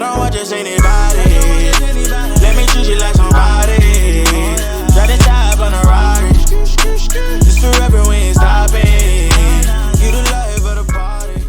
don't want just anybody. Let me treat you like somebody. Try to top on a Rari. This forever, we ain't stopping. You the life of the party.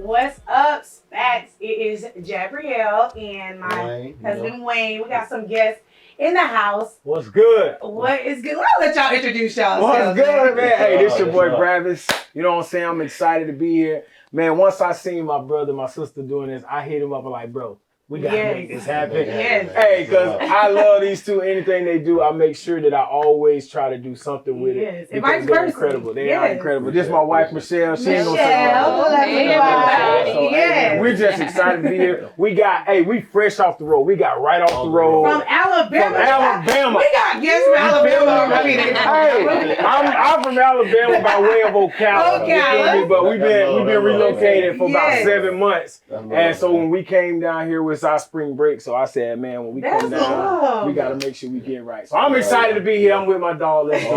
What's up, Spats? It is Jabrielle and my cousin Wayne. We got some guests in the house. What's good? What is good? I'll let y'all introduce y'all. What's good, man? Hey, this your boy Bravis. You know what I'm saying? I'm excited to be here. Man, once I seen my brother, my sister doing this, I hit him up and like, bro, we gotta make this happen. Yes. Hey, because I love these two. Anything they do, I make sure that I always try to do something with it. And vice versa. They're incredible. They are incredible. This is my wife, Michelle. She ain't gonna say We're just excited to be here. We got, we fresh off the road. We got right off the road. From Alabama. We got guests from Alabama. I'm from Alabama by way of Ocala. But we've been relocated for about 7 months. And so when we came down here with our spring break, so I said, man, when we come down, we got to make sure we get right. So I'm excited to be here. I'm with my dog. Let's go.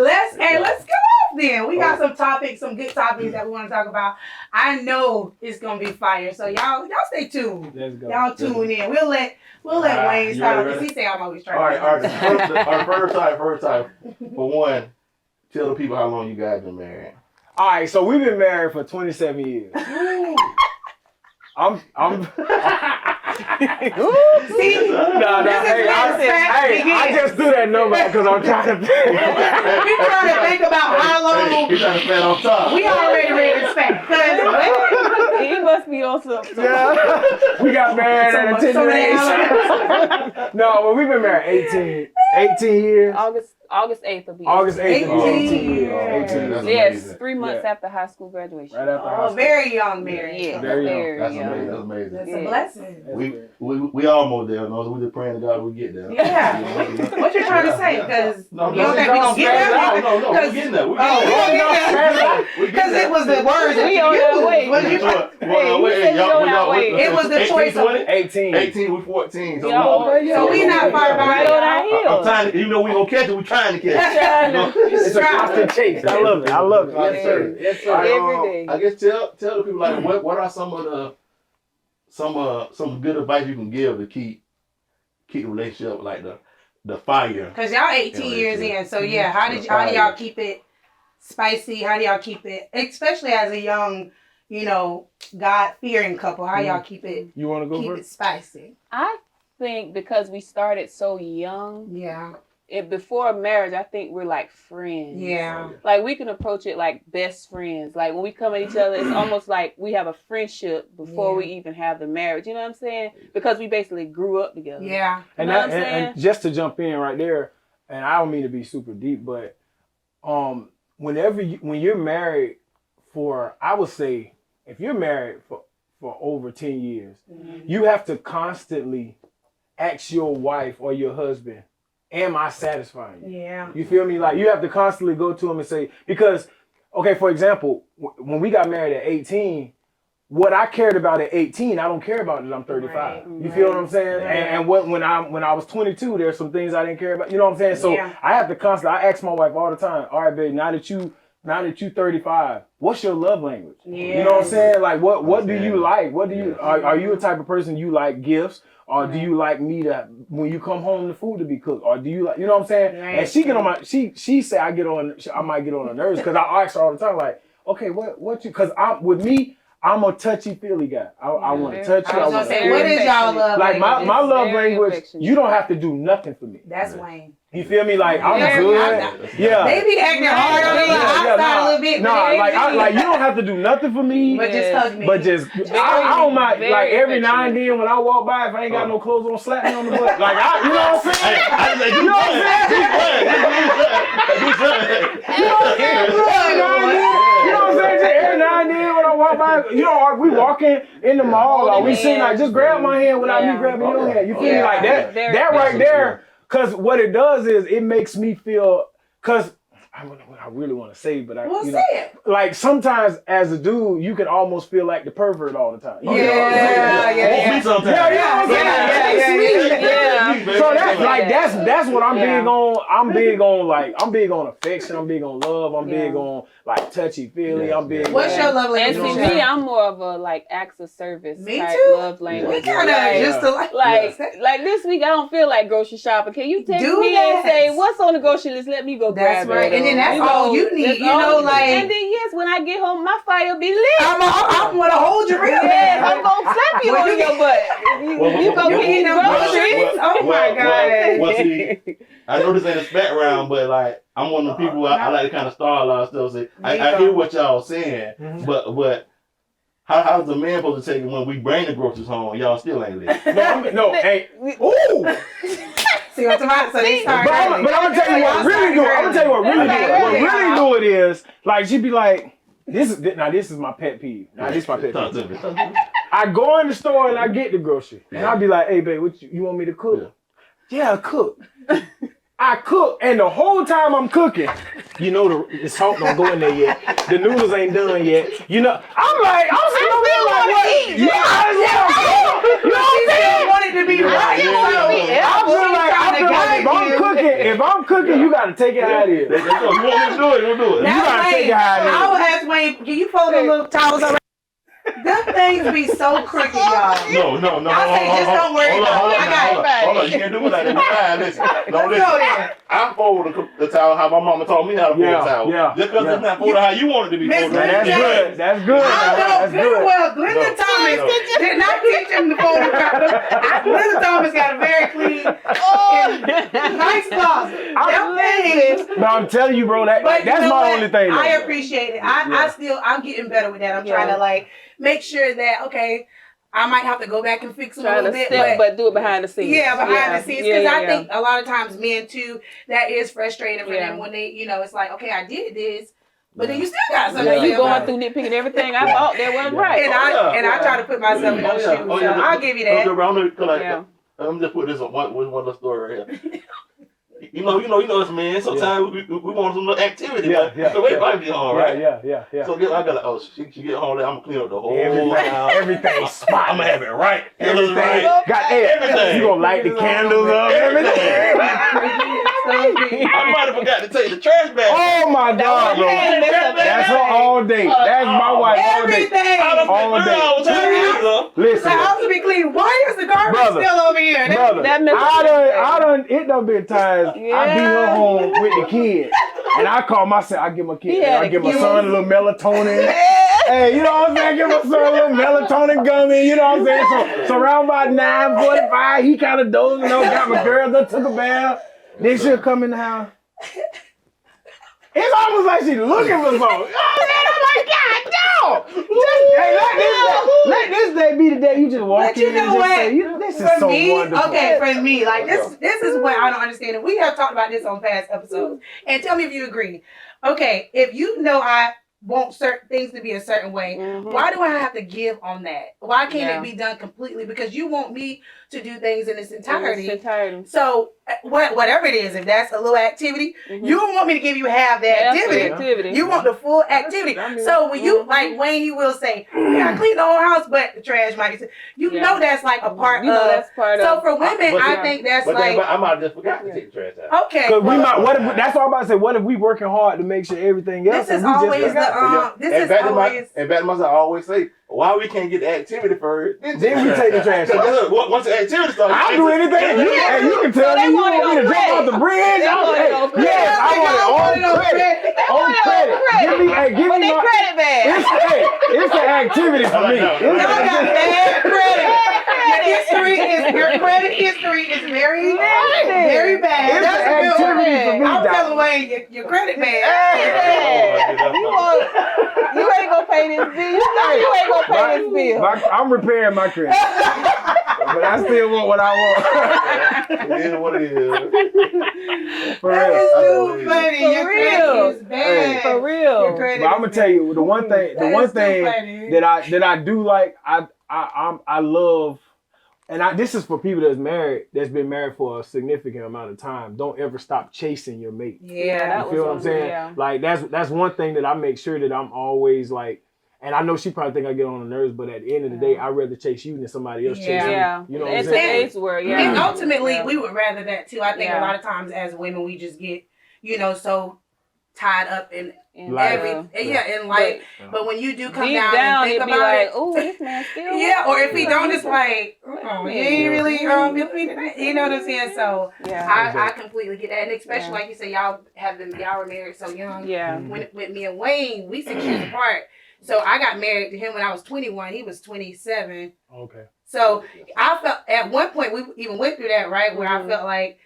Let's go off then. We got some topics, some good topics that we want to talk about. I know it's gonna be fire. So y'all stay tuned. Let's go. Y'all tune in. We'll let Wayne start because he say I'm always trying. All right. First time. For one, tell the people how long you guys been married. All right, so we've been married for 27 years. I'm See, I just threw that number because I'm trying to think. We trying to think about how long. You trying to stand on top. We already ready to spend. He must be on something. Yeah. We got married at a tender age. No, well, we've been married 18 years. August 8th will be August 8th will be 18 years. 18. Yes, 3 months after high school graduation. Right after high school. Very young married. Yeah, very young. That's amazing. That's a blessing. We almost there. No, we just praying to God we get there. Yeah. What you trying to say? Because you don't think we gonna get there? No, we're getting there. Because it was the words that we you on our way. It was the choice of 18. 18, we 14. So we not far behind on our heels. I'm trying to, even though we gonna catch it, we trying to catch it. It's a constant chase. I love it. Yes, sir. Yes, sir. Every day. I guess tell the people like what are some of some good advice you can give to keep the relationship like the fire. Because y'all 18 years in, so how do y'all keep it spicy? How do y'all keep it, especially as a young, God-fearing couple? How y'all keep it? You want to go keep first? It spicy? I think because we started so young. Yeah. Before marriage, I think we're like friends. Yeah. Like we can approach it like best friends. Like when we come at each other, it's almost like we have a friendship before we even have the marriage. You know what I'm saying? Because we basically grew up together. Yeah. You know what I'm saying? And just to jump in right there, and I don't mean to be super deep, but when you're married for, I would say, if you're married for over 10 years, you have to constantly ask your wife or your husband, am I satisfying you? Yeah. You feel me? Like you have to constantly go to him and say, because, okay, for example, when we got married at 18, what I cared about at 18, I don't care about it. I'm 35. Right, you feel what I'm saying? Right. And when I was 22, there's some things I didn't care about. You know what I'm saying? So I have to constantly. I ask my wife all the time. All right, babe. Now that you 35, what's your love language? Yeah. You know what I'm saying? Like what do you like? What do you are you a type of person you like gifts? Or do you like me to, when you come home, the food to be cooked? Or do you like, you know what I'm saying? Right. And she get on she say I might get on her nerves because I ask her all the time, like, okay, what you, because with me, I'm a touchy-feely guy. I want to touch you. I was going to say, what is y'all love language? Like, my love language, you don't have to do nothing for me. That's Wayne. You feel me? Like, I'm good. Yeah. They be acting hard on the outside a little bit. Like, you don't have to do nothing for me. But just hug me. But just, I don't mind, like, every now and then when I walk by, if I ain't got no clothes on, slap me on the butt. Like, you know what I'm saying? You know what I'm saying? Every now and then when I walk by, we walking in the mall, or we sing, like, just grab my hand without me grabbing your hand. You feel me? Like, that right there. Because what it does is it makes me feel, because I don't know what I really want to say, but Well, you say know, it. like sometimes as a dude, you can almost feel like the pervert all the time. You know? Yeah. Me sometimes. Yeah. So that's what I'm Yeah. big on. I'm big on affection. I'm big on love. I'm big Yeah. on like touchy feely. Yeah. I'm big. What's your love And language? see, me, I'm more of a like acts of service Me type too. love language. We kind of Like, just like this week, I don't feel like grocery shopping. Can you text Do me that. and say what's on the grocery list? Let me go That's grab right. it. And then that's You all know, you need. that's You know, all- like- And then yes, when I get home, my fire be lit. I'm gonna hold you real Yes, bad. I'm gonna slap you Well, on you- your butt. You go You get eating the them groceries. groceries? Oh my God. Well, see, I know this ain't a spat round, but like I'm one of the people I like to kind of star a lot of stuff. So I hear what y'all saying, Mhm. but how's the man supposed to take it when we bring the groceries home? Y'all still ain't lit. Hey, ooh. See what I'm talking about? So they start. But I'm gonna tell you what really do it. I'm gonna tell you what really do it. What really do it is like she'd be like, this is my pet peeve. Now this is my pet Talk peeve. to me. I go in the store and I get the grocery, and I'll be like, hey babe, what you want me to cook? Yeah, cook. I cook, and the whole time I'm cooking, you know the salt don't go in there yet. The noodles ain't done yet. You know, I'm sitting over there like, what? You might as well cook. You know what I'm saying? Want it to be right. I feel like if I'm cooking, you gotta take it how it is. You want me to do it? Don't do it. You gotta take it how it is. I would ask Wayne, can you fold the little towels around? Them things be so crooked, y'all. No. I say just don't worry about it. I got it. Hold on. You can't do it like that. Listen. Don't Let's go listen. there. I fold the towel how my mama taught me how to fold the towel. Yeah. Just because it's not folded how you want it to be Miss folded. That's Yes. good. That's good. I know That's very good. well. Glenda No. Thomas No. did not teach him to fold the Glenda Thomas got a very clean, nice closet. Them things. But I'm telling you, bro, that's But you know my what? only thing. I though. appreciate it. I'm getting better with that. I'm trying to like make sure that okay, I might have to go back and fix a Trying little to bit, step, but do it behind the scenes. yeah, behind the scenes, because I Yeah. think a lot of times men too, that is frustrating for Yeah. them when they, you know, it's like okay, I did this, but then you still got something. So to say you about going it. through nitpicking everything I bought that wasn't right. And I try to put myself in those shoes. So I'll give you that. Yeah. Let me just put this on one little story right here. You know, it's man. Sometimes we want some little activity. Yeah. So wait, might be home, right? Yeah. So I got like, she get home there. I'm gonna clean up the whole house. Everything spot. I'm gonna have it right. Everything. Right. Got Everything. You gonna light the candles up. Everything. I might have forgot to take the trash bag. Oh my God, bro. That's her all day. That's my wife all day. Everything. All day. Listen, The house will be clean. Why is the garbage Brother. still over here? brother, That messes it done been times I be her home with the kids. And I call myself, I give my kid, Yeah, I give my the son a little melatonin. Hey, you know what I'm saying? Give my son a little melatonin gummy, you know what I'm saying? So around about 9:45, he kind of dozing off, got my girls up, took a bath. Then she'll come in the house. It's almost like she's looking for something. You know what I'm saying? I'm like, God, no! Let this day be the day you just walk But you in know and just what? say, this is For so me, wonderful. okay, for me, like this is what I don't understand. And we have talked about this on past episodes. And tell me if you agree. Okay, if you know I want certain things to be a certain way, why do I have to give on that? Why can't it be done completely? Because you want me to do things in its entirety. So whatever it is, if that's a little activity, you don't want me to give you half the activity. You want the full activity. So when you like Wayne, he will say, "Yeah, I cleaned the whole house, but the trash might be." You know that's like a part of. That's part of. So for women, I think that's like. I might have just forgot to take the trash out. Okay. Cause we might. What if? That's what I'm about to say. What if we working hard to make sure everything else? This is and we always just the this And is back always. to myself, I always say, why we can't get the activity first? Then we take the trash out. Because once the activity starts, I'll do anything. You can tell me you want me to jump off the bridge. Yes, I want it on credit. On credit. Give me my credit bag. It's an activity for me. Y'all got bad credit. Your credit history is very bad. It's That's an a good one. activity for me, I'm Doc. telling Wayne, your credit bad. You ain't gonna pay this bill. You ain't gonna pay this bill. I'm repairing my credit. But I still want what I want. It is what it is. For That real. is too funny. For Your real. credit is bad. For real. Your credit But I'm gonna is tell you the one thing That is too funny. that I do like, I love this is for people that's been married for a significant amount of time. Don't ever stop chasing your mate. Yeah. You feel what I'm saying? Yeah. Like that's one thing that I make sure that I'm always like, and I know she probably think I get on the nerves, but at the end of the day, I'd rather chase you than somebody else chase you. Yeah. You know what I'm In saying? today's world, And yeah. ultimately, Yeah. we would rather that too. I think Yeah. a lot of times as women, we just get, so tied up in And, Life. in life. But when you do come deep down, down, and think it'd be about like, it, oh, this man still. yeah, or if he like, don't, it's like, oh, you ain't really feeling me today. You know what I'm saying? So Yeah. I completely get that, and especially like you say, y'all were married so young. Yeah. When with me and Wayne, we 6 years apart. So I got married to him when I was 21. He was 27. Okay. So I felt at one point we even went through that, right, where I felt like,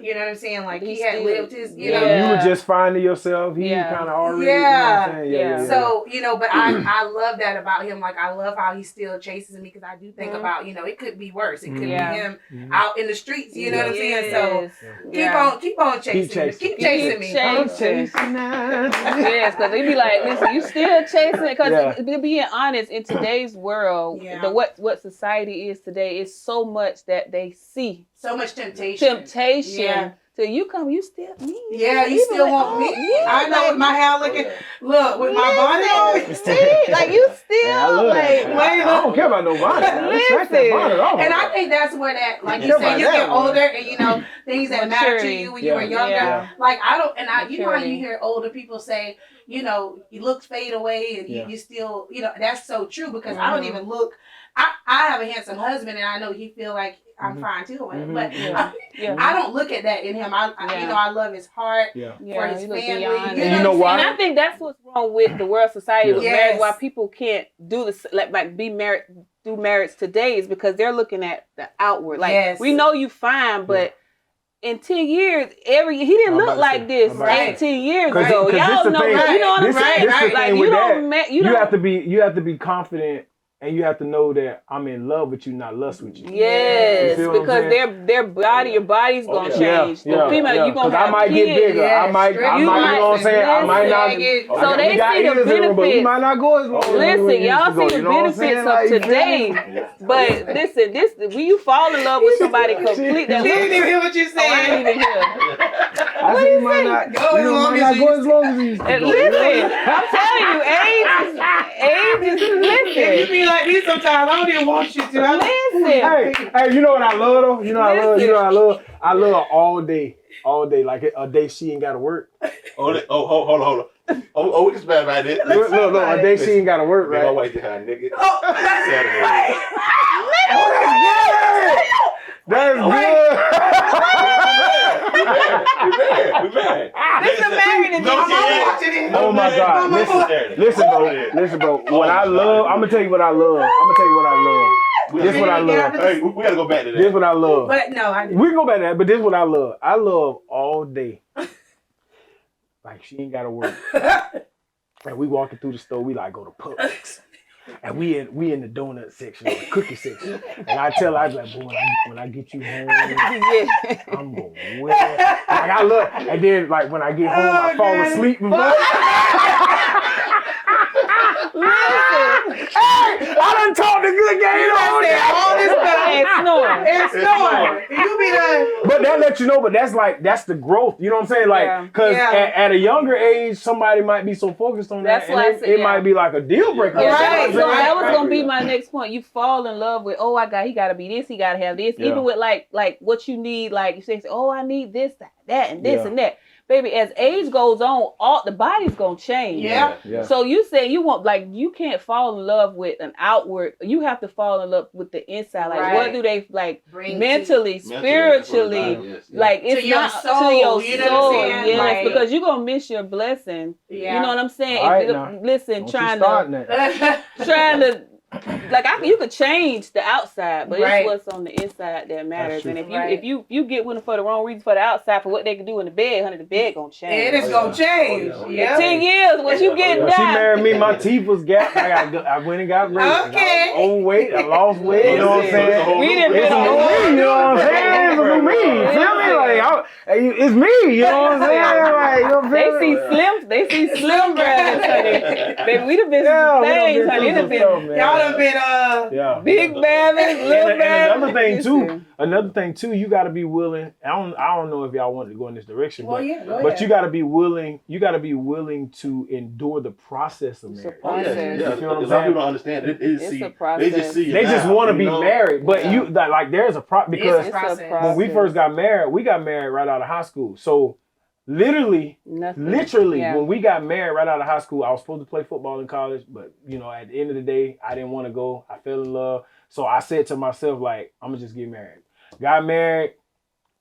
you know what I'm saying, like he had lived his, you know. You were just finding yourself. He Yeah. kind of already. Yeah. You know what I'm saying? Yeah. So, but I love that about him. Like, I love how he still chases me because I do think about, it could be worse. It could Yeah. be him out in the streets, you know what I'm saying? So Yes. keep on chasing me. Keep chasing me. I'm chasing Yes, because they be like, listen, you still chasing it. Because being honest, in today's world, Yeah. what society is today is so much that they see So much temptation. Yeah. So you still me. Yeah, you Even still with- want me. yeah, I know like, with my hair looking, look, with my bonnet on. see, like you still I love like, that. I don't care about no bonnet. Scratch that bonnet off. And I think that's where that, like you Yeah, said, you that get one. older and things that matter to Maturity. you when you were younger. Yeah. Like I don't, and I, you know how Maturity. you hear older people say, you looks fade away and you still, that's so true because I don't even look. I have a handsome husband and I know he feel like I'm fine too, but Yeah. I don't look at that in him. I love his heart for his you look family. beyond You it. know You know what why? I'm And I think that's what's wrong with the world society with Yes. marriage. Why people can't do this, like be married, do marriage today is because they're looking at the outward. Like Yes. we know you fine, but in 10 years, he didn't I'm look about to like say, this I'm about to say. 18 years 'Cause ago. this Y'all the know, thing. you know what I'm This saying? the thing Like with you that. don't, You have to be confident, and you have to know that I'm in love with you, not lust with you. Yes, You feel what I'm because saying? their body, your body's gonna change. The female, you gonna 'Cause have I might kids. get bigger. Yeah, I might, straight. you know what I'm saying? I might not. So they we got see the ears in the room, but we benefits. might not go as long as we Listen, used y'all to go, see the you know what I'm benefits saying? of Like, you feel today, me? but listen, when you fall in love with somebody completely, She didn't even hear what you Oh, I said. didn't even hear. I said you might not Go as long might as not you go as long as you used to And go, you know? listen, I'm telling you, age is You listen. be like me sometimes. I don't even want you to. Listen. Hey, you know what I love though? You know what I love? You know what I love? I love all day. Like a day she ain't gotta work. Hold on. Oh, we can spell right there. Look, a day she ain't gotta work, My right? wife just had a nigga. Oh, Saturday. That's We married. Listen, married and No I'm kids. watching it. Oh my God! Listen, bro. What I love, I'm gonna tell you what I love. This what I love. Hey, we gotta go back to that. This what I love. But no, I We can go back to that, but this what I love. I love all day. Like she ain't gotta work. And we walking through the store, we like go to Publix. And we in the donut section or the cookie section. And I tell her, I was like, boy, when I get you home, I'm gonna wear. Like I love, and then like when I get home, I fall asleep before. Hey, I done talked a good game all day. all this stuff. And snoring. It's snowing. You be done. But that lets you know, but that's the growth. You know what I'm saying? Like, because at a younger age, somebody might be so focused on That's that, why I and said, it might be like a deal breaker. Yeah, Right, that was right. gonna be my next point. You fall in love with, he gotta be this, he gotta have this. Yeah. Even with like what you need, like you say, I need this, that, and this Yeah. and that. Baby, as age goes on, all the body's gonna change. Yeah. Yeah. So you say you want, like, you can't fall in love with an outward. You have to fall in love with the inside. Like, Right. what do they like Bring mentally, spiritually? Yes. Like, it's To your not soul, to your you know what I'm soul. saying? Yes, Like- because you're gonna miss your blessing. Yeah. You know what I'm saying? All right, now. Listen, Don't you trying starting to that. trying to like you could change the outside, but Right. it's what's on the inside that matters. true. And Right. if you get women for the wrong reason for the outside, for what they can do in the bed, honey, the bed gonna change. It is gonna change. Oh, Yeah. 10 years, what you getting When she done? married me, my teeth was gapped. I went and got braces. Okay. I was overweight. I lost weight. You know what I'm saying? We didn't It's been a on new me, you know what I'm saying? It's a new me. You feel me? Like, it's me, you know what I'm saying? Like, you They feel see me? slim brothers, honey. Baby, we done been Yeah, some we done things, been honey. It through done some stuff, been man. Y'all done been Yeah. Big Babbitt, Little And Babbitt. another thing too, you got to be willing. I don't know if y'all want to go in this direction, Well, but yeah, go but ahead. you got to be willing. You got to be willing to endure the process of It's a marriage. Oh, yeah, process. yeah. You feel what I'm A lot of saying? people don't understand. They It's see, a process. they just see you They just now, want to you be know? married, but Yeah. you like there's a problem because It's a process. when we first got married, we got married right out of high school. So literally, Nothing. Yeah. when we got married right out of high school, I was supposed to play football in college, but at the end of the day, I didn't want to go. I fell in love, so I said to myself, like, I'm gonna just get married. Got married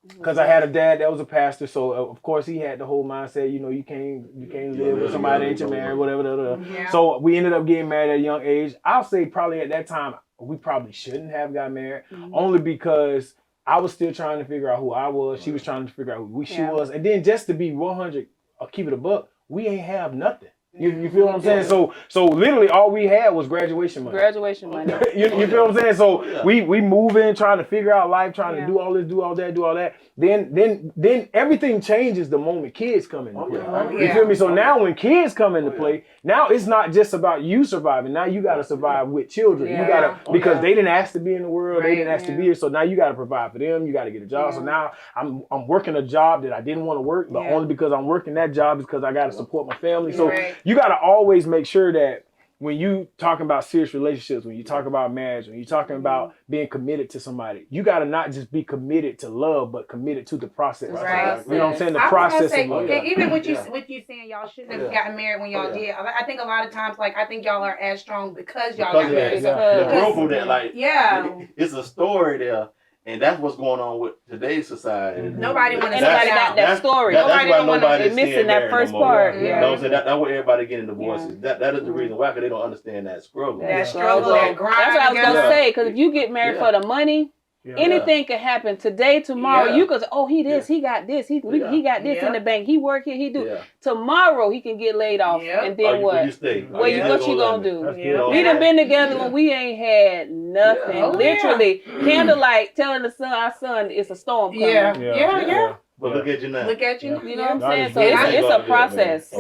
because I had a dad that was a pastor, so of course he had the whole mindset, you can't live with somebody that ain't your married, whatever. Yeah. So we ended up getting married at a young age. I'll say probably at that time we probably shouldn't have got married, only because I was still trying to figure out who I was. She was trying to figure out who she was. And then just to be 100, keep it a buck, we ain't have nothing. You feel what I'm saying? So literally all we had was graduation money. Graduation money. you feel what I'm saying? So we move in, trying to figure out life, trying to do all this, do all that. Then everything changes the moment kids come into play. You feel me? So now when kids come into play, now it's not just about you surviving. Now you got to survive with children. Yeah. You got to, because they didn't ask to be in the world. They didn't ask to be Yeah. here. So now you got to provide for them. You got to get a job. So now I'm working a job that I didn't want to work, but only because I'm working that job is because I got to support my family. So you got to always make sure that when you talking about serious relationships, when you talk about marriage, when you're talking about being committed to somebody, you got to not just be committed to love, but committed to the process. Right. You know what I'm saying? The I was process gonna say, of love. and even with you saying y'all shouldn't have gotten married when y'all did, I think a lot of times, like, I think y'all are as strong because y'all got married. The growth of that, like, Yeah. it's a story there, and that's what's going on with today's society. Nobody want to Ain't nobody got that story. That's Nobody why don't wanna- nobody's They're missing staying that married first no more. part. You know what I'm saying? That's why everybody getting divorces. That is the reason why, because they don't understand that struggle. That struggle, that grind. That's what I was together. gonna say. Because if you get married for the money, anything can happen today, tomorrow. Yeah. You could, he this, he got this, he got this in the bank. He work here, he do. Yeah. Tomorrow he can get laid off, and then what? You stay. What you gonna do? That's Yeah. good. We done been together when we ain't had nothing. Yeah. Oh, Literally, candlelight telling our son it's a storm coming. Yeah. But look at you now. Look at you. You know what I'm That saying? is So good. it's a process.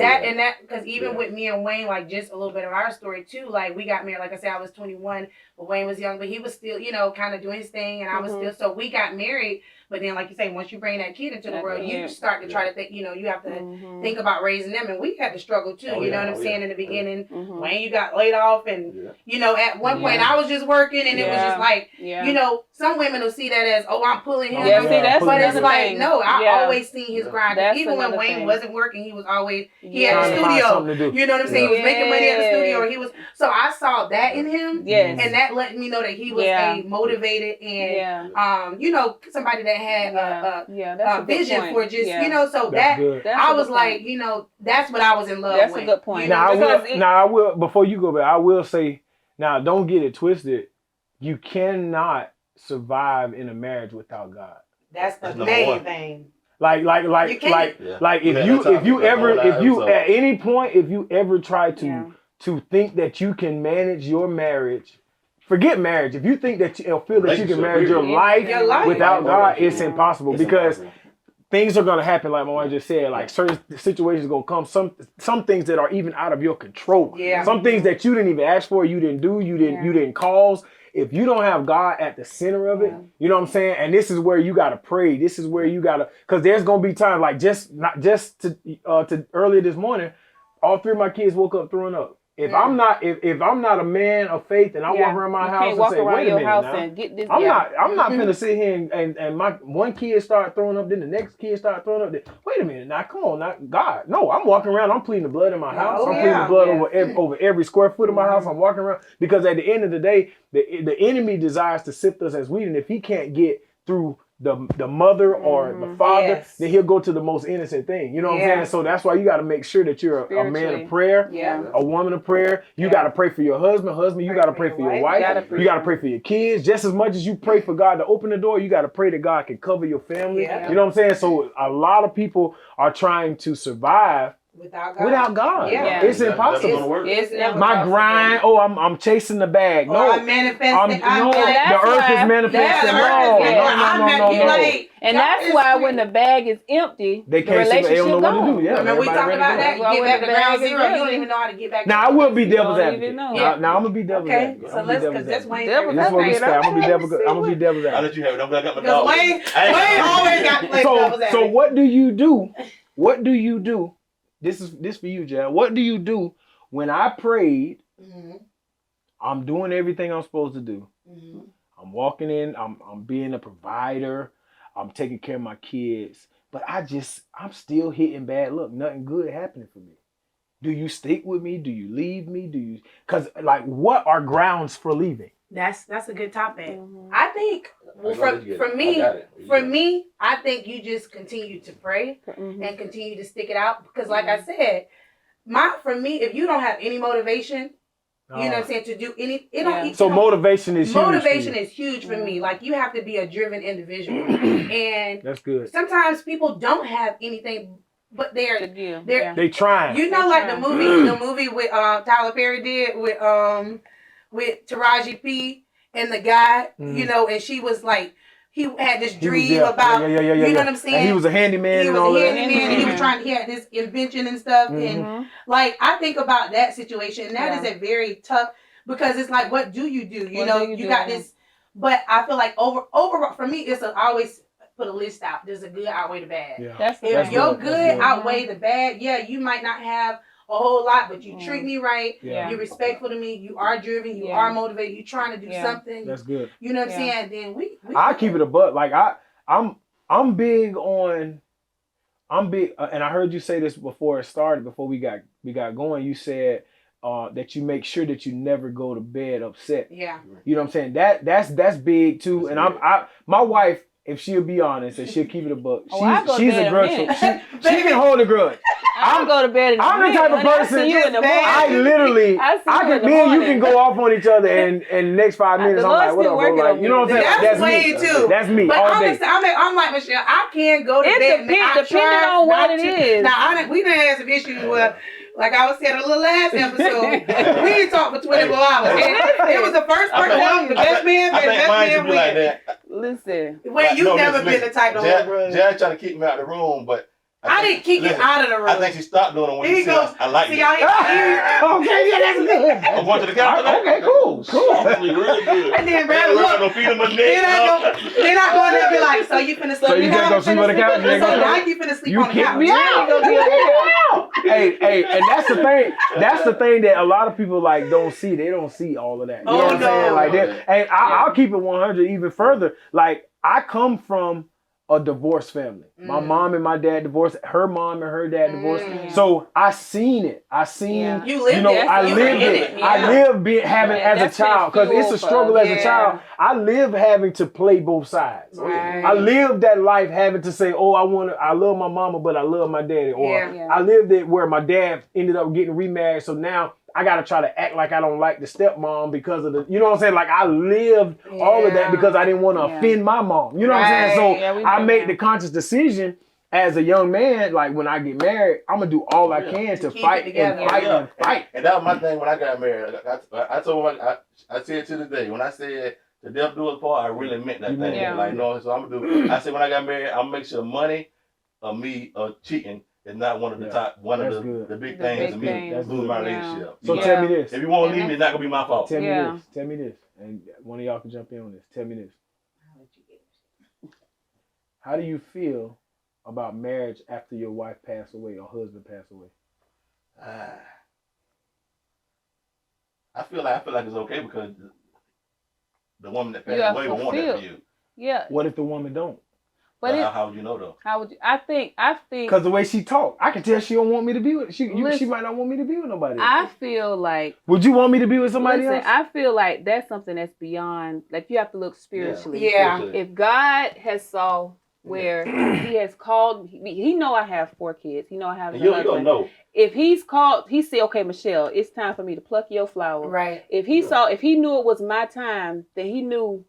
Because even with me and Wayne, like, just a little bit of our story too, like, we got married, like I said, I was 21, but Wayne was young, but he was still, kind of doing his thing, and I was still, so we got married, but then, like you say, once you bring that kid into the world, you start to try to think, you have to think about raising them, and we had to struggle too, you know what I'm saying, in the beginning. Wayne, you got laid off, and, at one point I was just working, and it was just like, some women will see that as, I'm pulling him. Yeah, see, that's but it's another like, thing. no, I Yeah. always seen his grind. That's Even when another Wayne thing. wasn't working, he was always, he Yeah. had Trying a to find studio. something to do. You know what I'm saying? He was making money at the Yes. studio. He was, so I saw that in him. Yes. And that let me know that he was a motivated and, somebody that had that's a vision point. for just, so That's that, good. That's I a was good like, point. that's what I was in love That's with. a good point. Now Because I will before you go back, I will say, now don't get it twisted. You cannot survive in a marriage without God. That's the That's number main one. thing. Like You can't. if you at any point if you ever try to think that you can manage your marriage, forget marriage. If you think that you feel that you can manage your life without God, it's impossible because things are gonna happen. Like my wife just said, like certain situations are gonna come. Some things that are even out of your control. Yeah. Some things that you didn't even ask for, you didn't do, you didn't cause. If you don't have God at the center of it, you know what I'm saying? And this is where you gotta pray. This is where you gotta, because there's gonna be times like to earlier this morning, all three of my kids woke up throwing up. If I'm not a man of faith and I walk around my house and say, wait a minute now, and get this. I'm not gonna sit here and my one kid start throwing up, then the next kid start throwing up. Then, wait a minute, now come on, now God, no, I'm walking around, I'm pleading the blood in my house, I'm pleading the blood over every square foot of my house. I'm walking around because at the end of the day, the enemy desires to sift us as wheat, and if he can't get through the mother or the father, then he'll go to the most innocent thing. You know what I'm saying? So that's why you got to make sure that you're a man of prayer, a woman of prayer. You got to pray for your husband. You got to pray for your wife. You got to pray for your kids. Just as much as you pray for God to open the door, you got to pray that God can cover your family. You know what I'm saying? So a lot of people are trying to survive Without God. without God. Yeah. It's That's impossible. gonna work. It's never My possible. grind. Oh, I'm chasing the bag. Or No, I'm manifesting. no, that's the earth why- is manifesting. Yeah, the No, earth is no. like, And God that's is why sweet. when the bag is empty, They the can't see. They relationship don't know what to gone. do. Yeah, Remember we everybody talked ready about to go. that? Well, Get when back the to ground bag is zero. You don't ready. even know how to get back. Now I to will be You devil's don't advocate. even know. Now I'm gonna be devil's Okay, advocate. so I'm gonna be let's, devil's because that's advocate. Wayne's Devil's favorite That's what we advocate. say. I'm gonna be devil's. I'm gonna be devil's I'll advocate. let you have it. I'm gonna get my Because dog. Wayne always got to play devil's So advocate. what do you do? What do you do? This for you, Jad. What do you do when I prayed? Mhm, I'm doing everything I'm supposed to do. mhm. I'm walking in. I'm being a provider. I'm taking care of my kids. But I'm still hitting bad luck. Nothing good happening for me. Do you stick with me? Do you leave me? Because like, what are grounds for leaving? That's a good topic. Mhm. I think, well, for me, I think you just continue to pray Mhm. and continue to stick it out. Because like I said, for me, if you don't have any motivation, you know what I'm saying, to do any, it don't. Yeah. So motivation is huge. Motivation is huge for me. Like you have to be a driven individual, and That's good. sometimes people don't have anything, but they're Yeah. They trying. you know, They like trying. the movie with Tyler Perry did with Taraji P and the guy, you know, and she was like, he had this dream about, you know what I'm saying? And he was a handyman He and was all a that. handyman, and he was Mhm. he had this invention and stuff, and Mhm. like I think about that situation, and that is a very tough, because it's like, what do? You What know, do you do? got this, but I feel like overall for me, I always put a list out. Does the good outweigh the bad? Yeah. That's If That's your good. good That's good. outweigh the bad, yeah, you might not have a whole lot, but you Mm. treat me right. Yeah. You're respectful to me. You are driven. You Yeah. are motivated. You're trying to do Yeah. something. That's good. You know what I'm Yeah. saying? Then we I keep it a buck. Like I'm big on. I'm big, and I heard you say this before it started. Before we got going, you said that you make sure that you never go to bed upset. Yeah. You know what I'm saying? That's big too. That's And big. my wife, if she'll be honest and she'll keep it a buck, Oh, I go to she's bed a in a grudge. minute. She can hold a grudge. I'll go to bed in a I'm the minute, type of honey. I person- see you in the morning. I literally, I see you in can the me and you morning. can go off on each other, and the next 5 minutes The I'm like, Lord's what still up, bro? working Like, on you know what I'm me. saying? That's me. Wayne too. That's me But all day. honestly, I'm like Michelle. I can't go to It bed. depending on what it is. Now we done had some issues where, like I was saying a little last episode, we didn't talk for 24 hours. And it was the first person, the best man, I the think best mine should man be like win. that. Listen. Wait, you've never been the type to hold grudge. Jazz tried to kick me out of the room, but I didn't kick you out of the room. I think she stopped doing it when Here she you go. said I like See, it. y'all Okay, yeah, that's good. I'm going to the couch. Okay, cool. Actually, really good. And then Brad, I ain't look, no feet in my neck. they're not going there and be like, so you finna sleep So on you the just couch? gonna sleep on the couch? You ain't So gonna- now you finna sleep You on the kick couch. me out. Hey, and that's the thing. That's the thing that a lot of people like don't see. They don't see all of that. You know Oh, what I'm saying? no. Like that. And I'll keep it 100 even further. Like I come from a divorced family. My mom and my dad divorced. Her mom and her dad divorced. So I seen it. I seen. Yeah. You lived You know, it. I You were lived in it. Yeah. I lived having Yeah, as a that's been child because it's fuel a for struggle us. as a child. I lived having to play both sides. Right. I lived that life having to say, "Oh, I love my mama, but I love my daddy." Or Yeah. I lived it where my dad ended up getting remarried, so now I gotta try to act like I don't like the stepmom because of the, you know what I'm saying? Like I lived all of that Yeah. because I didn't want to Yeah. offend my mom. You know what I'm Right. saying? So Yeah, we I know make that. the conscious decision as a young man, like when I get married, I'm gonna do all I Yeah. can to Keep fight it together. and fight Yeah. and fight. And that was my thing when I got married. I told her, I said to this day, when I said the death do us part, I really meant that You thing. meant it. Like, no, so I'm gonna do. I said when I got married, I'm gonna make sure money or me or cheating is not one of the Yeah. top, one That's of good. the big The things big to me. things. That's Losing good. my Yeah. relationship. So Yeah. tell me this. If you want to And leave me, it's not gonna be my fault. Tell me Yeah. this. Tell me this. And one of y'all can jump in on this. Tell me this. How do you feel about marriage after your wife passed away or husband passed away? I feel like it's okay because the woman that You passed are away will want that for fulfilled. you. Yeah. What if the woman don't? But How would you know though? how would you, I think Because the way she talk, I can tell she don't want me to be with. She Listen, might not want me to be with nobody else. I feel like Would you want me to be with somebody listen, else? I feel like that's something that's beyond, like you have to look spiritually. Yeah. If God has saw where he has called, he know I have 4 kids. He know I have And a you husband. don't know. If he's called, he said, okay, Michelle, it's time for me to pluck your flower. Right. If he knew it was my time, then he knew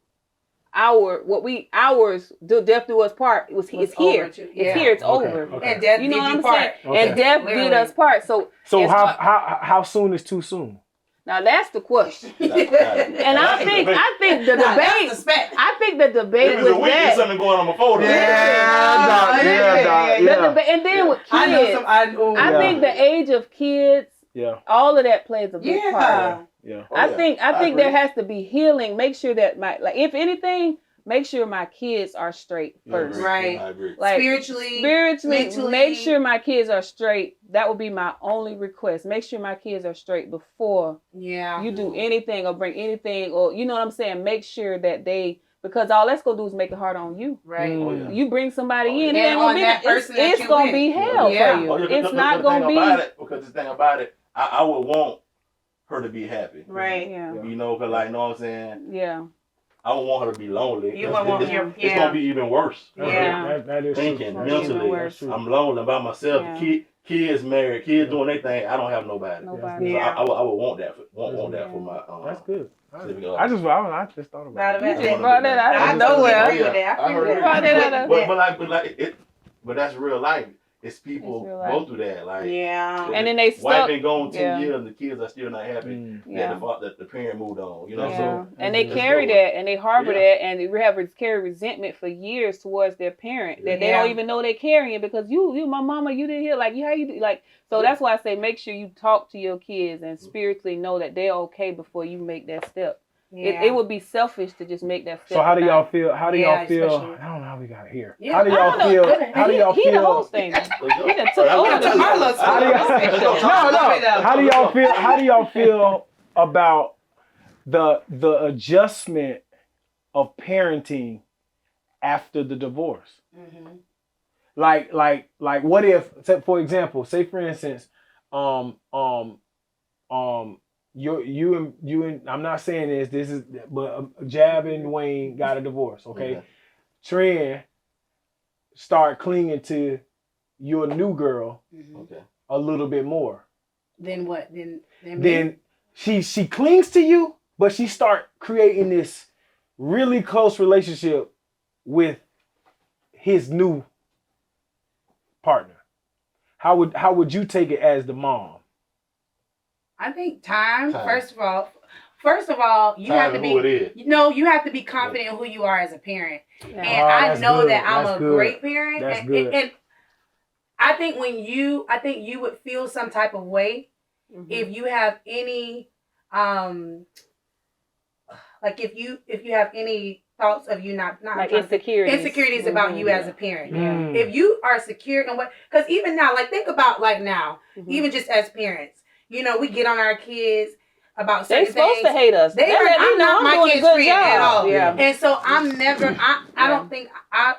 ours death do us part it's here. Over too. It's here. It's Okay, over. okay. And death You know did what you I'm part. saying? Okay. And death did Literally. us part. So it's how soon is too soon? now that's the question. And I That's think the the Nah, that's debate. the spec. I think the debate It was a was week and that. something going on my phone. The debate, and then with I know kids, some. I Yeah. think the age of kids, Yeah, all of that plays a big part. Yeah. yeah. Oh, I yeah. think I there agree. has to be healing. Make sure that if anything, make sure my kids are straight first. Right. I agree. Like Spiritually, spiritually, make sure my kids are straight. That would be my only request. Make sure my kids are straight before yeah. you do anything or bring anything, or you know what I'm saying. Make sure that because all that's gonna do is make it harder on you. Right. Oh, yeah. You bring somebody in, it And ain't gonna on be that person that it's you gonna with. be hell Yeah. for you. Oh, yeah, It's the not thing gonna be. about it, because the thing about it, I would want her to be happy. Right. Yeah, You know, because like, you know what I'm saying? yeah, I don't want her to be lonely. You It's- wouldn't want it's, your- it's gonna be even worse. Yeah. That is Thinking true. mentally. Even worse. I'm lonely by myself. Yeah. Kids married, kids doing their thing. I don't have nobody. nobody. So Yeah. I would want that. Want that for my. That's good. Living up. I just thought about Right it. about You that. brought that out I of totally nowhere. agree with that. I I agree heard with it. Brought that that. out of- But that's real life. It's people It's real life. go through that. Like Yeah. And then they wife stuck. been gone 10 Yeah. years and the kids are still not happy. Mm. Yeah. That the parent moved on. You know, Yeah. so And they Let's carry go. that and they harbor Yeah. that and they carry resentment for years towards their parent that they Yeah. don't even know they're carrying because you my mama, you didn't hear like you how you do like so that's why I say make sure you talk to your kids and spiritually know that they're okay before you make that step. Yeah. It would be selfish to just make that step. So how do y'all not- feel? How do Yeah, y'all feel? especially- I don't know how we got here. Yeah, How do I y'all don't know. feel? How do y'all He the host feel? thing. Let's go. He done took All right, over I'm the- gonna tell you. How do y'all? No. How do y'all feel? How do y'all feel about the adjustment of parenting after the divorce? Mhm. Like what if, for example, say for instance, you and I'm not saying this is, but Jab and Wayne got a divorce, okay? Okay. Trin start clinging to your new girl Mhm. Okay. a little bit more. Then what? Then Then she clings to you, but she start creating this really close relationship with his new partner. How would you take it as the mom? I think time. Time. First of all, you have to Time and who it be. is. You have to be confident in who you are as a parent. Yeah. And Oh, I that's know good. that I'm That's a good. great parent. That's and, good. and I think I think you would feel some type of way Mhm. if you have any, like if you have any thoughts of you not like trying to- insecurities about Mhm. you as a parent. Mm. If you are secure in what, because even now, like think about like now, Mhm. even just as parents, we get on our kids about They certain supposed things. to hate us. They They are- let me I'm know not I'm my doing a kids' good friend job. at all. Yeah. And so I'm never, I Yeah. don't think I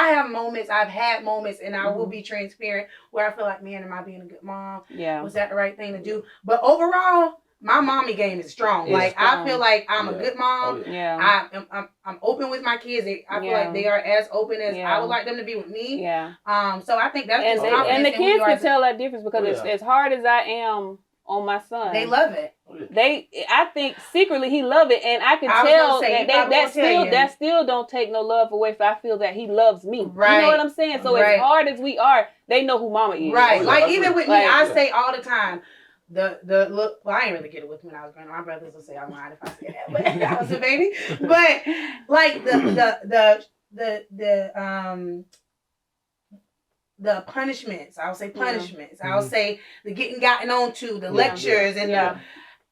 have moments, I've had moments, and I will be transparent where I feel like, man, am I being a good mom? Yeah. Was that the right thing to do? But overall, my mommy game is strong. It's Like I strong. feel like I'm a Yeah. good mom. Oh, yeah. Yeah. I'm open with my kids. I feel Yeah. like they are as open as Yeah. I would like them to be with me. Yeah. So I think that's And just they, confidence and the in who kids you are can as a- tell that difference because Oh, it's yeah. as hard as I am on my son. They love it. I think secretly he love it, and I can I was tell gonna say, he that probably won't tell you. that still don't take no love away if I feel that he loves me. You Right. know what I'm saying? So Right. as hard as we are, they know who mama is. Right. Oh, yeah, Like I even agree. with me, Like- I say all the time. The look. Well, I didn't really get it with when I was growing up. My brothers will say I'm lying if I say that, but I was a baby. But like the punishments. I'll say punishments. I'll say the getting gotten onto, the lectures, and Yeah.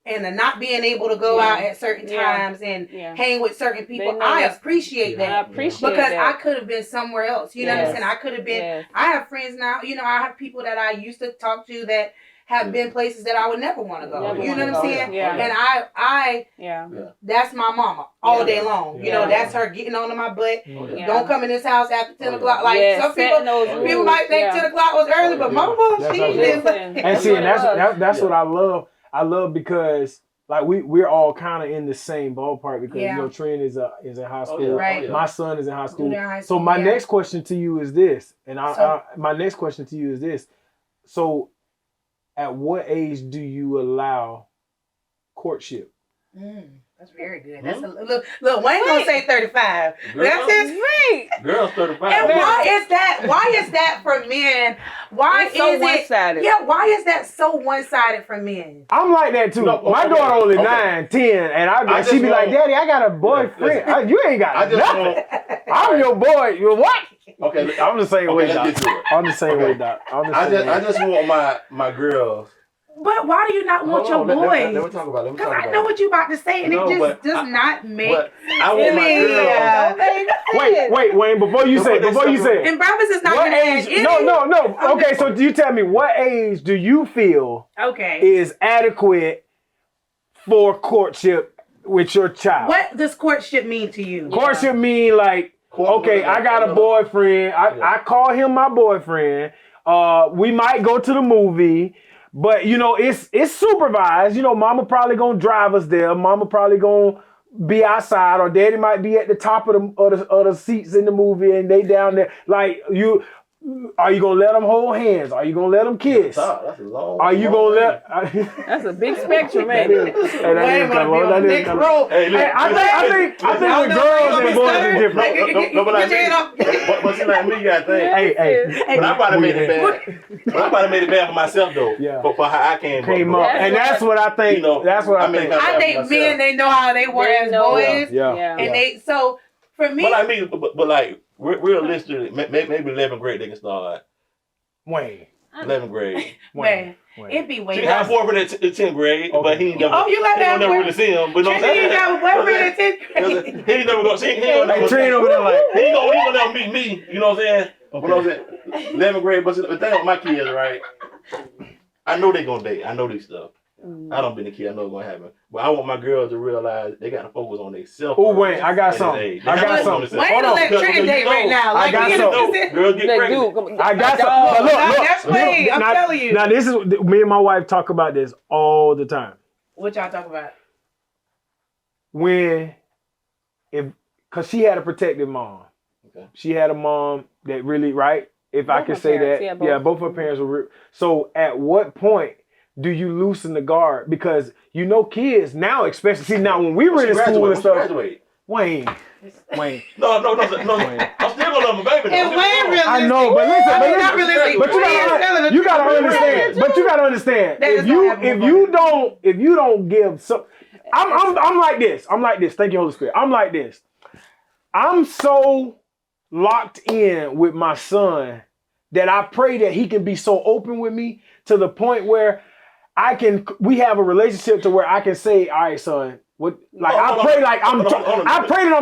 the not being able to go Yeah. out at certain Yeah. times and Yeah. hang with certain people. They know I that's- appreciate I that appreciate because that. I could have been somewhere else. You know what I'm Yes. saying? I could have been. Yes. I have friends now. I have people that I used to talk to that have been places that I would never want to go. Never You know wanna what I'm go. saying? Yeah. And I Yeah. that's my mama all Yeah. day long. You Yeah. know, that's her getting onto my butt. Yeah. Don't come in this house after 10 Oh, yeah. o'clock. Like Yeah, some setting people, those people people rules. might think Yeah. 10 o'clock was early, but Yeah. mama, That's she how it is. Listen. And see, and That's what it that's Yeah. what I love. I love because like we're all kind of in the same ballpark because Yeah. Trin is in high school. Oh, yeah. Right. Oh, yeah. My son is in high school. They're in high So school, my yeah. next question to you is this, and So- my next question to you is this. So, at what age do you allow courtship? That's very good. That's a look. Wayne gonna say 35. That's his Right. Girls 35. And why is that? Why is that for men? Why It's so is one-sided. it? Yeah, why is that so one-sided for men? I'm like that too. No, My okay, daughter only okay. 9, 10, and I she just be like, want- Daddy, I got a boyfriend. Listen, You ain't got I just nothing. want. I'm your boy. You what? Okay, I'm the same way, let's Doc. get to it. I'm the same Okay. way, Doc. I'm the I same just way. want my girls. But why do you not want Hold your on, boys? let me talk about it. Let me Because talk I about know it. what you about to say, and No, it just but does not make. But I want my sense. girls. Yeah. Don't make Wait, Wayne, before you say it. And Brothers is not What gonna add age? any. No. Okay, so you tell me, what age do you feel Okay. is adequate for courtship with your child? What does courtship mean to you? Courtship mean like, okay, I got a boyfriend. I call him my boyfriend. We might go to the movie, but it's supervised. Mama probably gonna drive us there. Mama probably gonna be outside, or daddy might be at the top of the seats in the movie, and they down there. Like are you gonna let them hold hands? Are you gonna let them kiss? That's a long. Are you gonna let? That's a big spectrum, man. Hey, that is color. That is color. Hey, look, I think with girls and boys is different. No, but like me. But see, like me, you gotta think. Hey. But I probably made it bad. But I probably made it bad for myself though. Yeah. For how I came up, up. and that's what I think. That's what I think. I think men, they know how they were as boys, Yeah. and they. So for me, But I mean, but like realistically, maybe 11th grade they can start. Wayne. 11th grade. man, it'd be way. She got a boyfriend in 10th grade, but he ain't never. Oh, you like that? Never really see him. But no, Trinity didn't have a boyfriend in 10th grade. He ain't never gonna see. He ain't Hey, never. Trina over there like. He gonna never meet me. You know what I'm saying? You know what I'm saying? 11th grade. But the thing with my kids, right? I know they gonna date. I know these stuff. I don't be the kid. I know it's gonna happen. But I want my girls to realize they gotta focus on themselves. Oh, Wayne, I got something. I got something. Wayne don't let Trina date right now. I got something. Girls get pregnant. I got something. Look. That's Wayne. I'm telling you. Now this is me and my wife talk about this all the time. What y'all talk about? Cause she had a protective mom. Okay. She had a mom that really, right? If I Both can her say parents, that, yeah, both her parents were. So at what point do you loosen the guard? Because kids now, especially now when we were in school and stuff. Wayne. No. I'm still gonna love my baby. And Wayne really. I know, but listen, But you gotta understand. But you gotta understand. If you don't give some, I'm like this. Thank you, Holy Spirit. I'm like this. I'm so locked in with my son that I pray that he can be so open with me to the point where we have a relationship to where I can say, all right, son, I pray that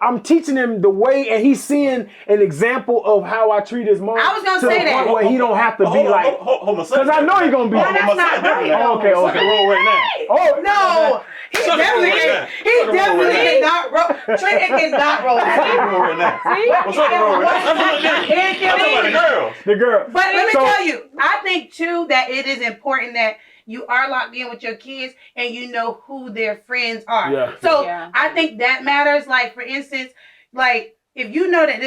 I'm teaching him the way, and he's seeing an example of how I treat his mom. I was gonna to say the that. point where he don't have to be like, because I know you're gonna be. That's not right. Okay. Roll right now. Oh No, he definitely cannot roll. Trina cannot roll. Roll right now. What's up, roll right now? I'm talking about the girls. The girl. But let me tell you, I think too that it is important that you are locked in with your kids and you know who their friends are. Yeah. So I think that matters. Like for instance, like if you know that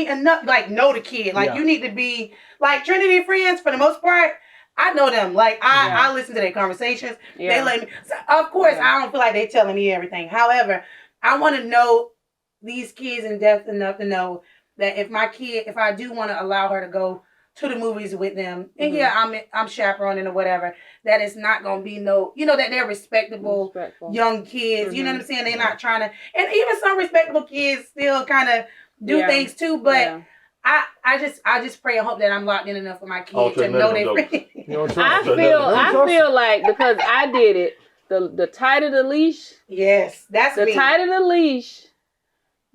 enough, like know the kid. Like you need to be like Trinity friends for the most part. I know them. Like I listen to their conversations. Yeah. They let me. So of course, I don't feel like they telling me everything. However, I want to know these kids in depth enough to know that if I do want to allow her to go to the movies with them, and I'm chaperoning or whatever, that it's not gonna be that they're respectable young kids. You know what I'm saying? They're not trying to, and even some respectable kids still kind of do things too. But I just pray and hope that I'm locked in enough for my kids to know their friends. I feel like because I did it, the tighter the leash. Yes, that's the me. tighter the leash.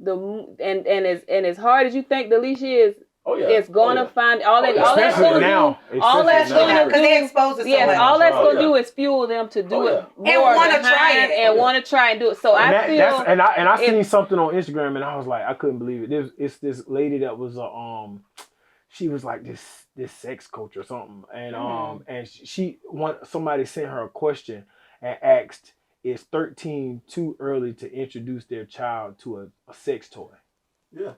And as hard as you think the leash is. It's gonna find all that's gonna do. All that's gonna do because they exposed to so much. All that's gonna do is fuel them to do it more and want to try it and want to try and do it. So I feel I seen something on Instagram and I was like, I couldn't believe it. It's this lady that was she was like this sex coach or something, and somebody sent her a question and asked, is 13 too early to introduce their child to a sex toy? Yeah.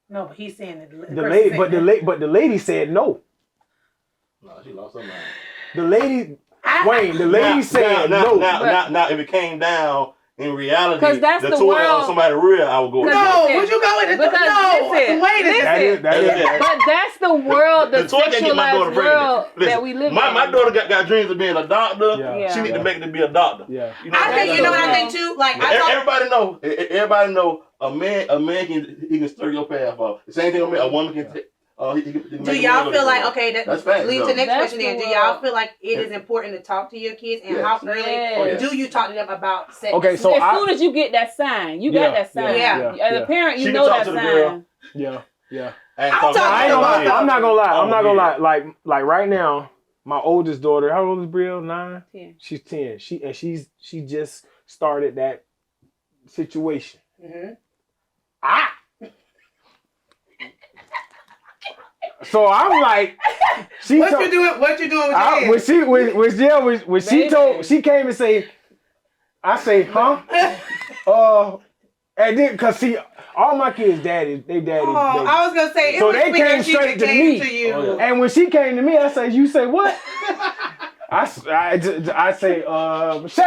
No, but he's saying that the lady said no. No, she lost her mind. The lady. I Wayne, the lady said no. Now, if it came down in reality, 'Cause that's the toy world. of somebody real, I would go. with No, that. would you go with the Because no? listen, Wait a second. That is. But that's the world, the toy can't get my daughter sexualized world pregnant. Listen, that we live in. my daughter got dreams of being a doctor. Yeah. She need to make it to be a doctor. Yeah. You know I think you know what I think too. Like I thought, Everybody know a man can stir your path off. The same thing with a woman can. He can do y'all feel like okay? That's fact. Lead to the next That's question. Then, the do y'all world. feel like it is important to talk to your kids, and Yes. how early Yes. do you talk to them about sex? Okay, so as soon as you get that sign, you got that sign. Yeah. As a parent, you She know can talk that to the sign. girl. Yeah. I'm talking I ain't gonna lie. about I'm not gonna lie. I'm not Oh, gonna yeah. lie. Like right now, my oldest daughter, how old is Brielle? 9? 10. She's 10. She just started that situation. Mm-hmm. So I'm like, What you doing? What you doing with your kids? when she came and say, I say, huh? And then cause see, all my kids' daddies. Oh, I was gonna say. It So was they sweet that came she straight to came me. To you. Oh, yeah. And when she came to me, I say, you say what? I say, Michelle!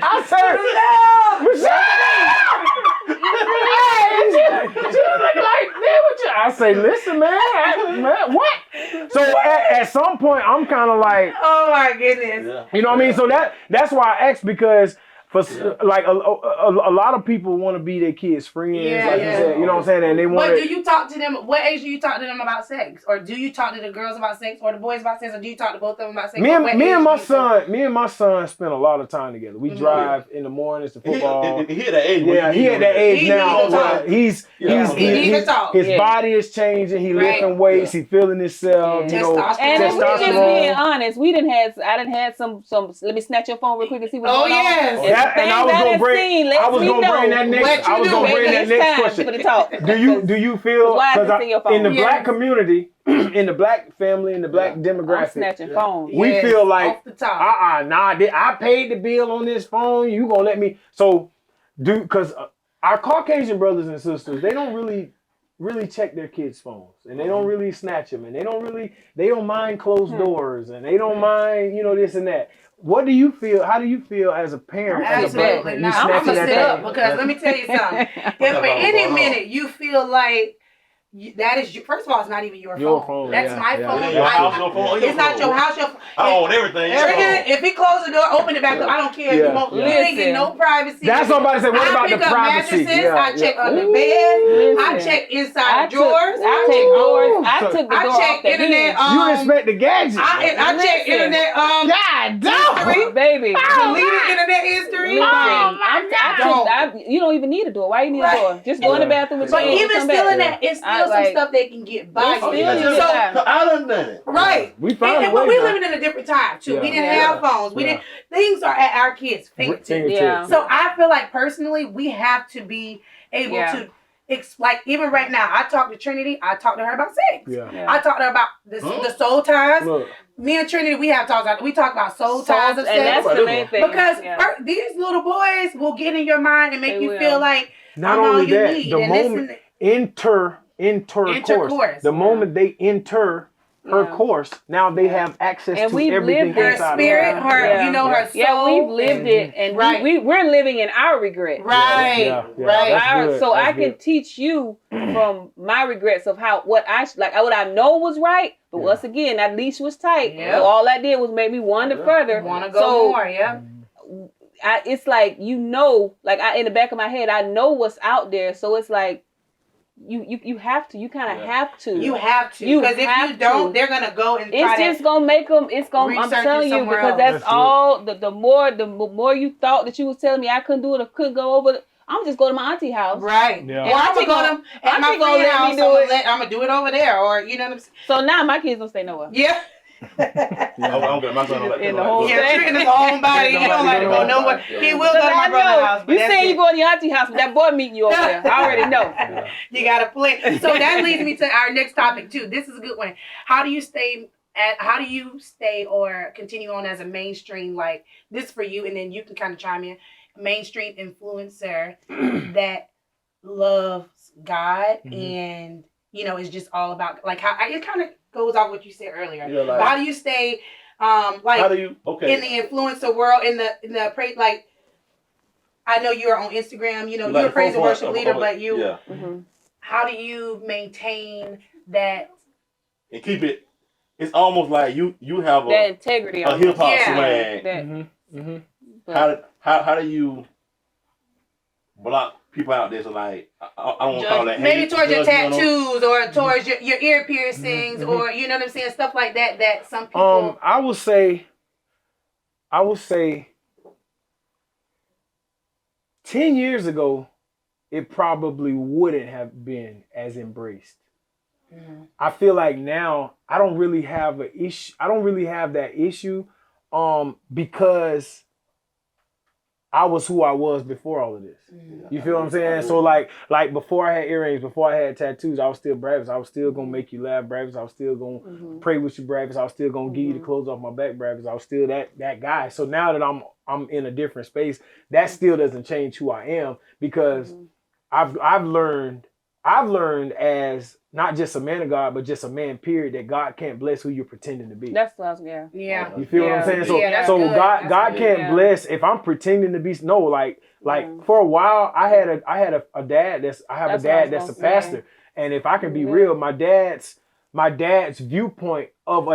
I said, Michelle! She was like, man, what you? I say, listen, man, what? So at some point, I'm kind of like, Oh my goodness. Yeah. you know what I mean? So that's why I asked, because for like a lot of people want to be their kids' friends, Yeah, like yeah. you said, you know what I'm saying? And they want But do you talk to them? What age do you talk to them about sex, or do you talk to the girls about sex, or the boys about sex, or do you talk to both of them about sex? Me Or what and age my do you son, me and my son spend a lot of time together. We Mhm. drive in the mornings to football. He at that age. where Yeah, you he need at that to- age He now. need to where talk. He's He need to talk. his Yeah. body is changing. He Right. lifting weights. He feeling himself. Yeah. You know, Testosterone. And if we just testosterone. being honest, I done had some. Let me snatch your phone real quick and see what's Oh, going yes. on. Oh, that- and I was gonna bring- I was gonna bring that next. I was gonna bring that next question. For the talk. Do you feel? Why is 'cause this in your phone? in the Yes. black community, in the black family, in the black I'm demographic, snatching phones. we Yes, feel like off the top. I paid the bill on this phone. You gonna let me? So, because our Caucasian brothers and sisters, they don't really check their kids' phones, and they don't really snatch them, and they don't mind closed doors, and they don't mind this and that. What do you feel? How do you feel as a parent? As a Absolutely parent, not. you I'm snatching gonna that sit up thing? because let me tell you something. If for any minute you feel like that is your, first of all, it's not even your phone. That's yeah, my yeah, phone. yeah. Your house, your phone, your It's not phone. your house. Your phone. I own everything. If he closed the door, open it back up. I don't care. Yeah, You won't. You yeah. ain't get no privacy. That's what I'm about to say. What I about the pick up privacy? mattresses. Yeah, I check yeah. under Ooh. bed. I Listen. check inside the drawers. I I take check doors. I So- took the I door check off the internet. hinge. You respect the gadget. I check Listen. internet. God damn. history. Baby. Deleted internet history. You don't even need a door. Why you need a Right. door? Just go in the bathroom with your But hands even and come still back. in that, it's still I some like- stuff they can get by It's you. still Yeah, you So got- I done done it. right. We found a But way we now. living in a different time too. We Yeah. didn't Yeah. have phones. We Yeah. didn't. Things are at our kids' fingertips. Yeah. So I feel like personally, we have to be able Yeah. to. Like even right now, I talk to Trinity. I talk to her about sex. Yeah. Yeah. I talk to her about the soul ties. Look, Me and Trinity, we have talked about. We talk about soul ties of and that's sex the main thing. because Yeah. these little boys will get in your mind and make They you will. feel like not I'm all only you that, need. the And this moment and intercourse. Intercourse. The Yeah. moment they enter her Yeah. course, now they have access And to we've everything lived her inside of spirit, her. her Yeah. you know her soul. Yeah, we've lived it, and Right. we're living in our regret. Right, Yeah, yeah, right. that's good, So that's I can good. teach you from my regrets of what I know was right, but once again that leash was tight. Yeah. So all I did was make me wander further. Want to go So more? Yeah. it's like in the back of my head, I know what's out there. So it's like you have to. You kind of have to. You have to, You because if have you don't, to. they're gonna go and It's try just to. gonna make them. It's gonna. I'm research it telling you somewhere because else. that's That's it. all. The more you thought that you was telling me I couldn't do it or couldn't go over. I'm just go to my auntie house. Right. Yeah. Or I'm gonna go to at my Auntie gonna friend's let me house. do it. I'm gonna do it over there, or you know what I'm saying? So now my kids don't stay nowhere. Yeah. I'm good. My son don't like In that. the whole Yeah, thing. Trent is his own body. He don't like to go nowhere. He will go to my brother's house. But You that's saying it. you going to your auntie house, but that boy meeting you over there. I already know. You gotta play. So that leads me to our next topic too. This is a good one. How do you stay or continue on as a mainstream, like this for you, and then you can kind of chime in, mainstream influencer that loves God and is just all about like how it kind of goes off what you said earlier. Yeah, like- But how do you stay How like do you? Okay. in the influencer world, in the praise, like I know you're on Instagram, you know, Like you're a praise and forefront worship of- leader, of it. but you, Yeah, Mm-hmm. how do you maintain that? and keep it. It's almost like you have That integrity. a almost. hip hop Yeah. swag. That, Mm-hmm. but How do you block people out there? So like I don't want to call that Maybe hate, towards your judgmental. tattoos or towards your ear piercings or you know what I'm saying, stuff like that. That some people. I would say 10 years ago, it probably wouldn't have been as embraced. I feel like now I don't really have an issue. I don't really have that issue, because I was who I was before all of this. You feel what I'm saying? So like before I had earrings, before I had tattoos, I was still Bravis. I was still gonna make you laugh, Bravis. I was still gonna pray with you, Bravis. I was still gonna give you the clothes off my back, Bravis. I was still that guy. So now that I'm in a different space, that still doesn't change who I am, because I've learned as not just a man of God, but just a man, period, that God can't bless who you're pretending to be. that's what I was, yeah. Yeah. You feel what I'm saying? So, Yeah, that's so good. God That's good. can't Yeah. bless if I'm pretending to be for a while. I had a dad that's That's what I was that's a gonna say. pastor, and if I can be real, my dad's viewpoint of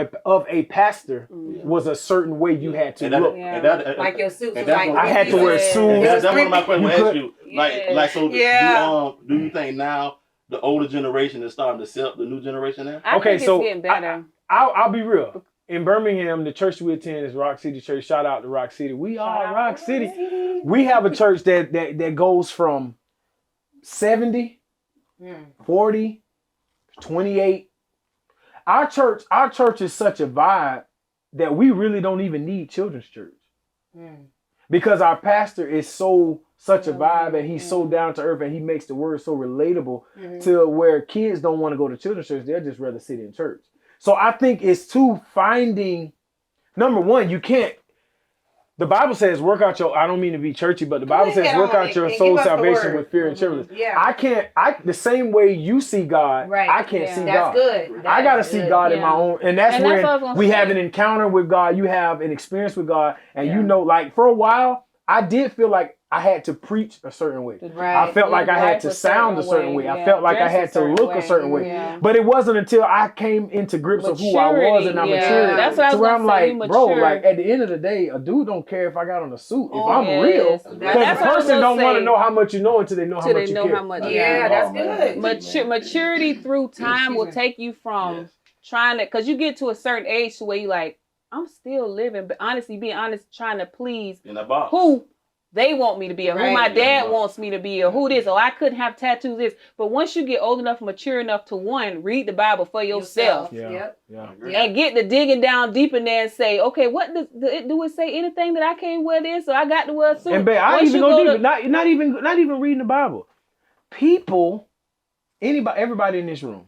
a pastor was a certain way you had to And that- look. Yeah. and that- Like your suits and was that's like what- I had to wear a suit. And that's one of my You questions. I could- ask you, Yeah. like, so Yeah. do you think now the older generation is starting to accept the new generation now? I Okay, think so it's getting better. I'll be real. In Birmingham, the church we attend is Rock City Church. Shout out to Rock City. We are Rock City. We have a church that goes from 70, 40, 28. Our church is such a vibe that we really don't even need children's church. Because our pastor is such a vibe, and he's so down to earth, and he makes the word so relatable to where kids don't want to go to children's church. They'll just rather sit in church. So I think it's finding, number one, you can't, the Bible says work out your, I don't mean to be churchy, but the Bible says work out your soul salvation with fear and trembling. Yeah. The same way you see God, Right. I can't Yeah. see That's God. good. I gotta see God in my own, and that's And that's what I was when gonna we say. have an encounter with God. You have an experience with God, and you know, like for a while, I did feel like I had to preach a certain way. Right. I felt like I had Life to a sound a certain way. I yeah. felt like I Dress had to look a certain way. Yeah. But it wasn't until I came into grips of who I was and I Maturity, matured yeah. That's what I to was where gonna I'm say, like, you bro, mature. like at the end of the day, a dude don't care if I got on a suit. If Oh, I'm real, yes. because That's the what I was person gonna don't want to say. know how much you know until they know how Till much they you know care. how much. Yeah, that's Oh, man. good. Maturity through time will take you from Yes. trying to, because you get to a certain age to where you like, I'm still living, but honestly, being honest, trying to please In a box. who they want me to be, or who Right. my dad Yeah. wants me to be, or who this, or I couldn't have tattoos this. But once you get old enough, mature enough to read the Bible for yourself. Yeah. Yep. Yeah. And get the digging down deep in there and say, okay, what do it say anything that I can't wear this, or I got to wear a suit? And babe, I Once even you go go deep. Not even reading the Bible. People, everybody in this room,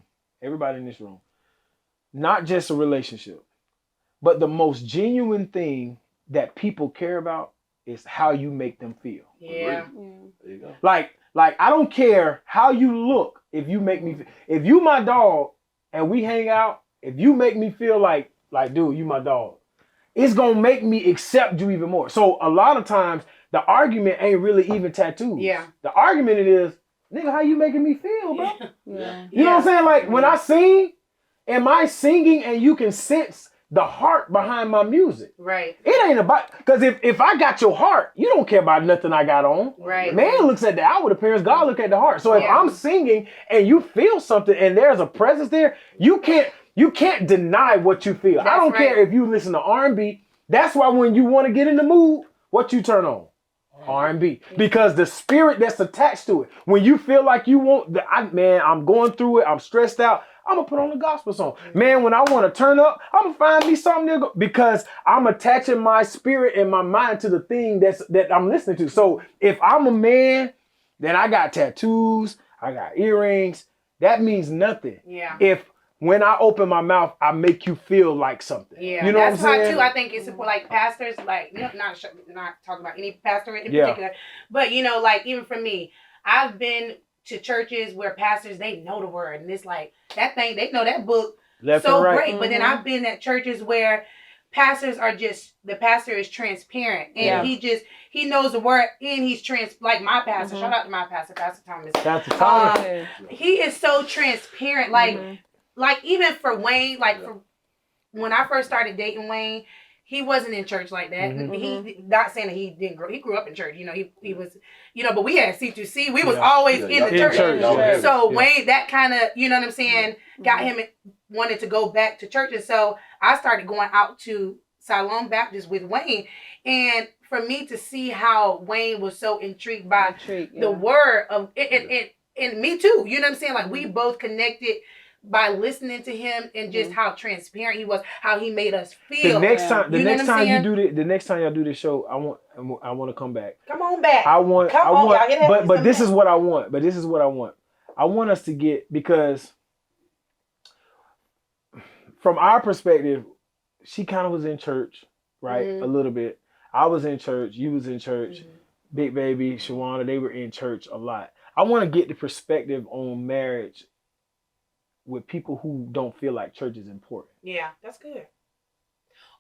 not just a relationship, but the most genuine thing that people care about is how you make them feel. Yeah. There you go. Like I don't care how you look. If you make me, if you my dog and we hang out, if you make me feel like dude, you my dog, it's gonna make me accept you even more. So a lot of times the argument ain't really even tattoos. Yeah. The argument it is, nigga, how you making me feel, bro? Yeah. You know what I'm saying? Like when I sing, am I singing and you can sense the heart behind my music? Right. It ain't about, because if I got your heart, you don't care about nothing I got on. Right. Man looks at the outward appearance, God look at the heart. So if Yeah. I'm singing and you feel something and there's a presence there, you can't deny what you feel. I That's don't right. care if you listen to R&B. That's why when you want to get in the mood, what you turn on? R&B. Because the spirit that's attached to it. When you feel like you want, I'm going through it, I'm stressed out, I'm going to put on a gospel song. Man, when I want to turn up, I'm going to find me something to go, because I'm attaching my spirit and my mind to the thing that I'm listening to. So if I'm a man, then I got tattoos, I got earrings, that means nothing. Yeah. If when I open my mouth, I make you feel like something. Yeah, You know that's what I'm why saying? too. I think it's important, like pastors, like not talking about any pastor in Yeah. particular, but you know, like even for me, I've been to churches where pastors they know the word, and it's like that thing they know that book Left so and right. great. But then I've been at churches where pastors are just, the pastor is transparent and he knows the word and he's like my pastor. Shout out to my pastor, Pastor Thomas. That's the time. He is so transparent. Like even for Wayne, for when I first started dating Wayne, he wasn't in church like that. He not saying that he didn't grow. He grew up in church. He was, but we had C2C. We was always in the church. So Wayne, that kind of, you know what I'm saying, got him wanted to go back to church. And so I started going out to Siloam Baptist with Wayne. And for me to see how Wayne was so intrigued by the word of it, and me too, you know what I'm saying? Like we both connected by listening to him and just how transparent he was, how he made us feel. The next time the next time y'all do this show, I want to come back. Come on back. But this is what I want. I want us to get, because from our perspective, she kind of was in church, right? A little bit. I was in church. You was in church. Big Baby, Shawana, they were in church a lot. I want to get the perspective on marriage with people who don't feel like church is important. Yeah, that's good.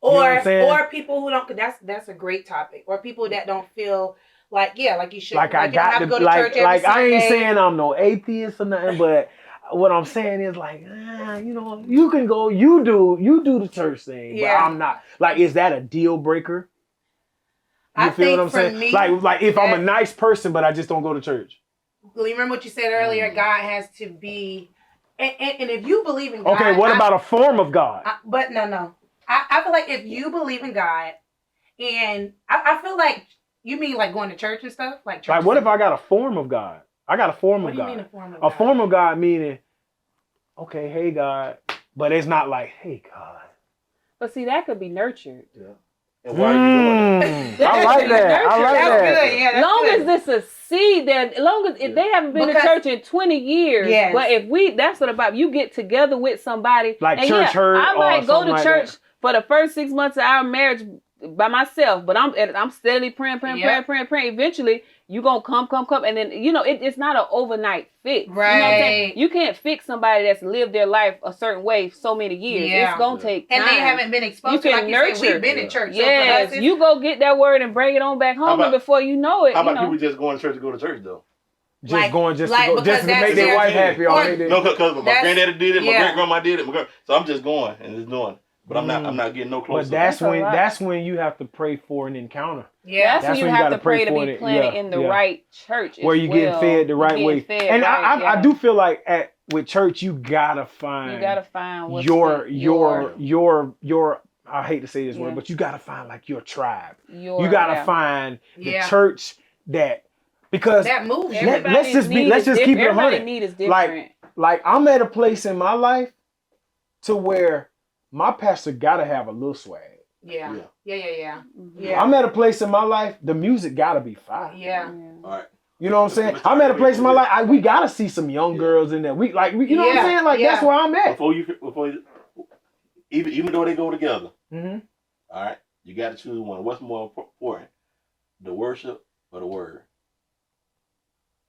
Or people who don't. That's a great topic. Or people that don't feel like you should. Like I got to go to church every Sunday. I ain't saying I'm no atheist or nothing, but what I'm saying is you can go, you do the church thing, but I'm not. Like, is that a deal breaker? You feel what I'm saying? Me, like if I'm a nice person, but I just don't go to church. You remember what you said earlier? God has to be. And if you believe in God... Okay, what about a form of God? But no. I feel like if you believe in God, and I feel like, you mean like going to church and stuff? Like what if I got a form of God? I got a form of God. What do you mean a form of God? A form of God meaning, okay, hey God, but it's not like, hey God. But see, that could be nurtured. Yeah. And why are you doing that? I like that. Good. Yeah, long as this a seed, that long as if they haven't been to church in 20 years, but if that's what about you get together with somebody, like and church hurt, I might go to church that. For the first 6 months of our marriage by myself, but I'm steadily praying. Eventually, you gonna come, and then it's not an overnight fix. Right. You know what I'm saying? You can't fix somebody that's lived their life a certain way so many years. Yeah. It's gonna take time. And they haven't been exposed to, like you said, we've been in church. Yes, so you go get that word and bring it on back home, and before you know it. How about people just going to church to go to church though? Just to make their wife happy. No, because my granddaddy did it, my great grandma did it, so I'm just going and just doing. But I'm not getting no closer. But that's when you have to pray for an encounter. Yeah, that's when you have to pray to be planted in the right church. Where you get fed the right way. And I do feel like with church you gotta find what's your I hate to say this word, but you gotta find like your tribe. You gotta find the church that, because that moves. Let's just keep it 100. Need is different. Like I'm at a place in my life to where my pastor gotta have a little swag. Yeah. I'm at a place in my life, the music gotta be fire. Yeah. All right. You know what I'm saying? I'm at a place in my life, we gotta see some young girls in there. You know what I'm saying? Like that's where I'm at. Before you, even though they go together, all right, you gotta choose one. What's more important, the worship or the word?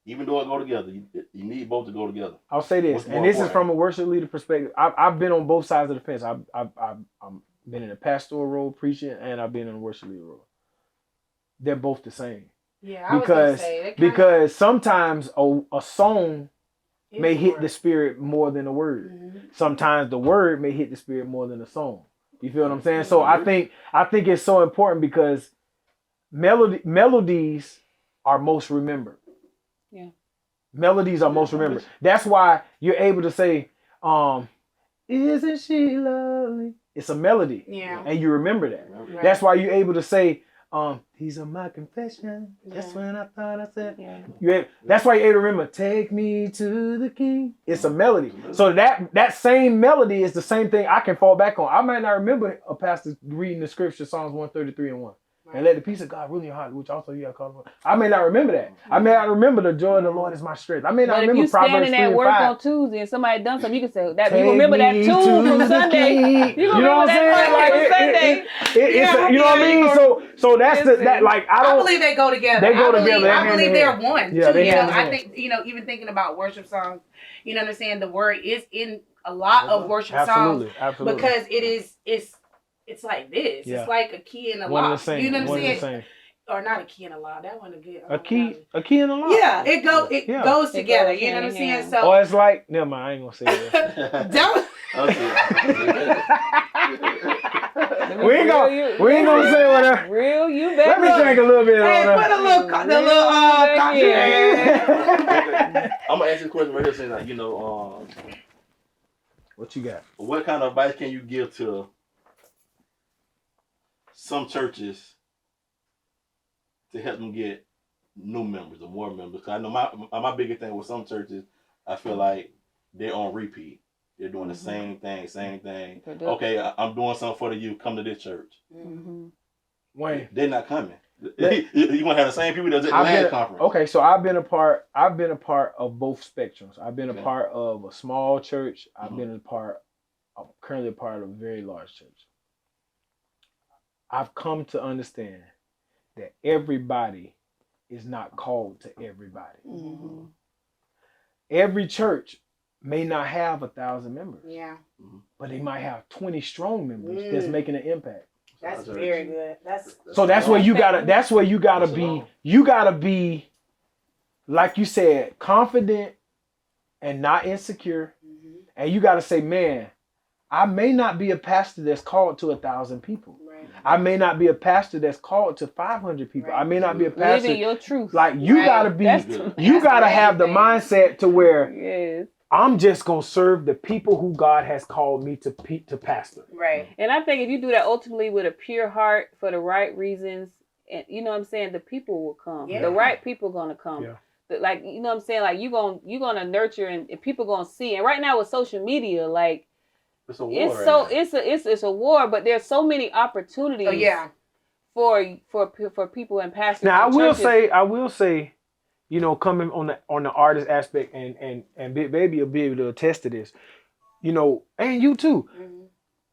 Even though it go together, you need both to go together. I'll say this, and this is from a worship leader perspective. I've been on both sides of the fence. I've been in a pastoral role preaching, and I've been in a worship leader role. They're both the same. Yeah, I was gonna say, because sometimes a song may hit the spirit more than a word. Mm-hmm. Sometimes the word may hit the spirit more than the song. You feel what I'm saying? So I think it's so important because melodies are most remembered. Yeah. Melodies are most remembered. That's why you're able to say, isn't she lovely? It's a melody. Yeah. And you remember that. Right. That's why you're able to say, these are my confession. That's when I thought I said. Yeah. That's why you're able to remember, take me to the king. It's a melody. So that same melody is the same thing I can fall back on. I might not remember a pastor reading the scripture, Psalms 133:1. Right. And let the peace of God rule in your heart, which also you have called. I may not remember that. I may not remember the joy of the Lord is my strength. I may not remember Proverbs 3:5. But if you standing at work on Tuesday and somebody done something, you can say that. You remember that tune from Sunday. You know what I'm saying? Sunday. You know what I mean? So that's I believe they go together. They go together. I believe they're one. Yeah, too. I think even thinking about worship songs, you know what I'm saying? The word is in a lot of worship songs Absolutely. because it's like this. Yeah. It's like a key in a One lock. and the same. You know what One I'm and the saying? same. Or not a key in a lock. That one a good. A key in a lock. Yeah, it goes It together. goes You know what I'm hand in saying? hand. So Or it's like, never mind, I ain't gonna say that. don't. we ain't gonna say whatever. Real you Let back. me drink a little bit Hey, on put that. a little Yeah. I'm gonna ask you a question right here, saying like, What you got? what kind of advice can you give to some churches to help them get new members or more members? Cause I know my biggest thing with some churches, I feel like they're on repeat. They're doing the same thing. Okay, I'm doing something for the youth. Come to this church. Mm-hmm. Wayne. They're not coming. You want to have the same people that's at the last conference. Okay, so I've been a part of both spectrums. I've been a part of a small church. I'm currently a part of a very large church. I've come to understand that everybody is not called to everybody. Mm-hmm. Every church may not have 1,000 members. Yeah. But they might have 20 strong members that's making an impact. That's very good. That's where you gotta be. You gotta be, like you said, confident and not insecure. Mm-hmm. And you gotta say, man, I may not be a pastor that's called to 1,000 people. Right. I may not be a pastor that's called to 500 people. Right. I may not be a pastor. Living your truth. Like you gotta be. You That's gotta the have the main mindset to where Yes. I'm just gonna serve the people who God has called me to pastor. Right. And I think if you do that ultimately with a pure heart for the right reasons, and you know what I'm saying, the people will come. Yeah. The right people gonna come. Yeah. Like, you know what I'm saying, like you gonna nurture and people gonna see. And right now with social media, like It's a war. it's a war, but there's so many opportunities. Oh yeah. For people and pastors. Now and churches. I will say, you know, coming on the artist aspect, and Big Baby will be able to attest to this, you know, and you too. Mm-hmm.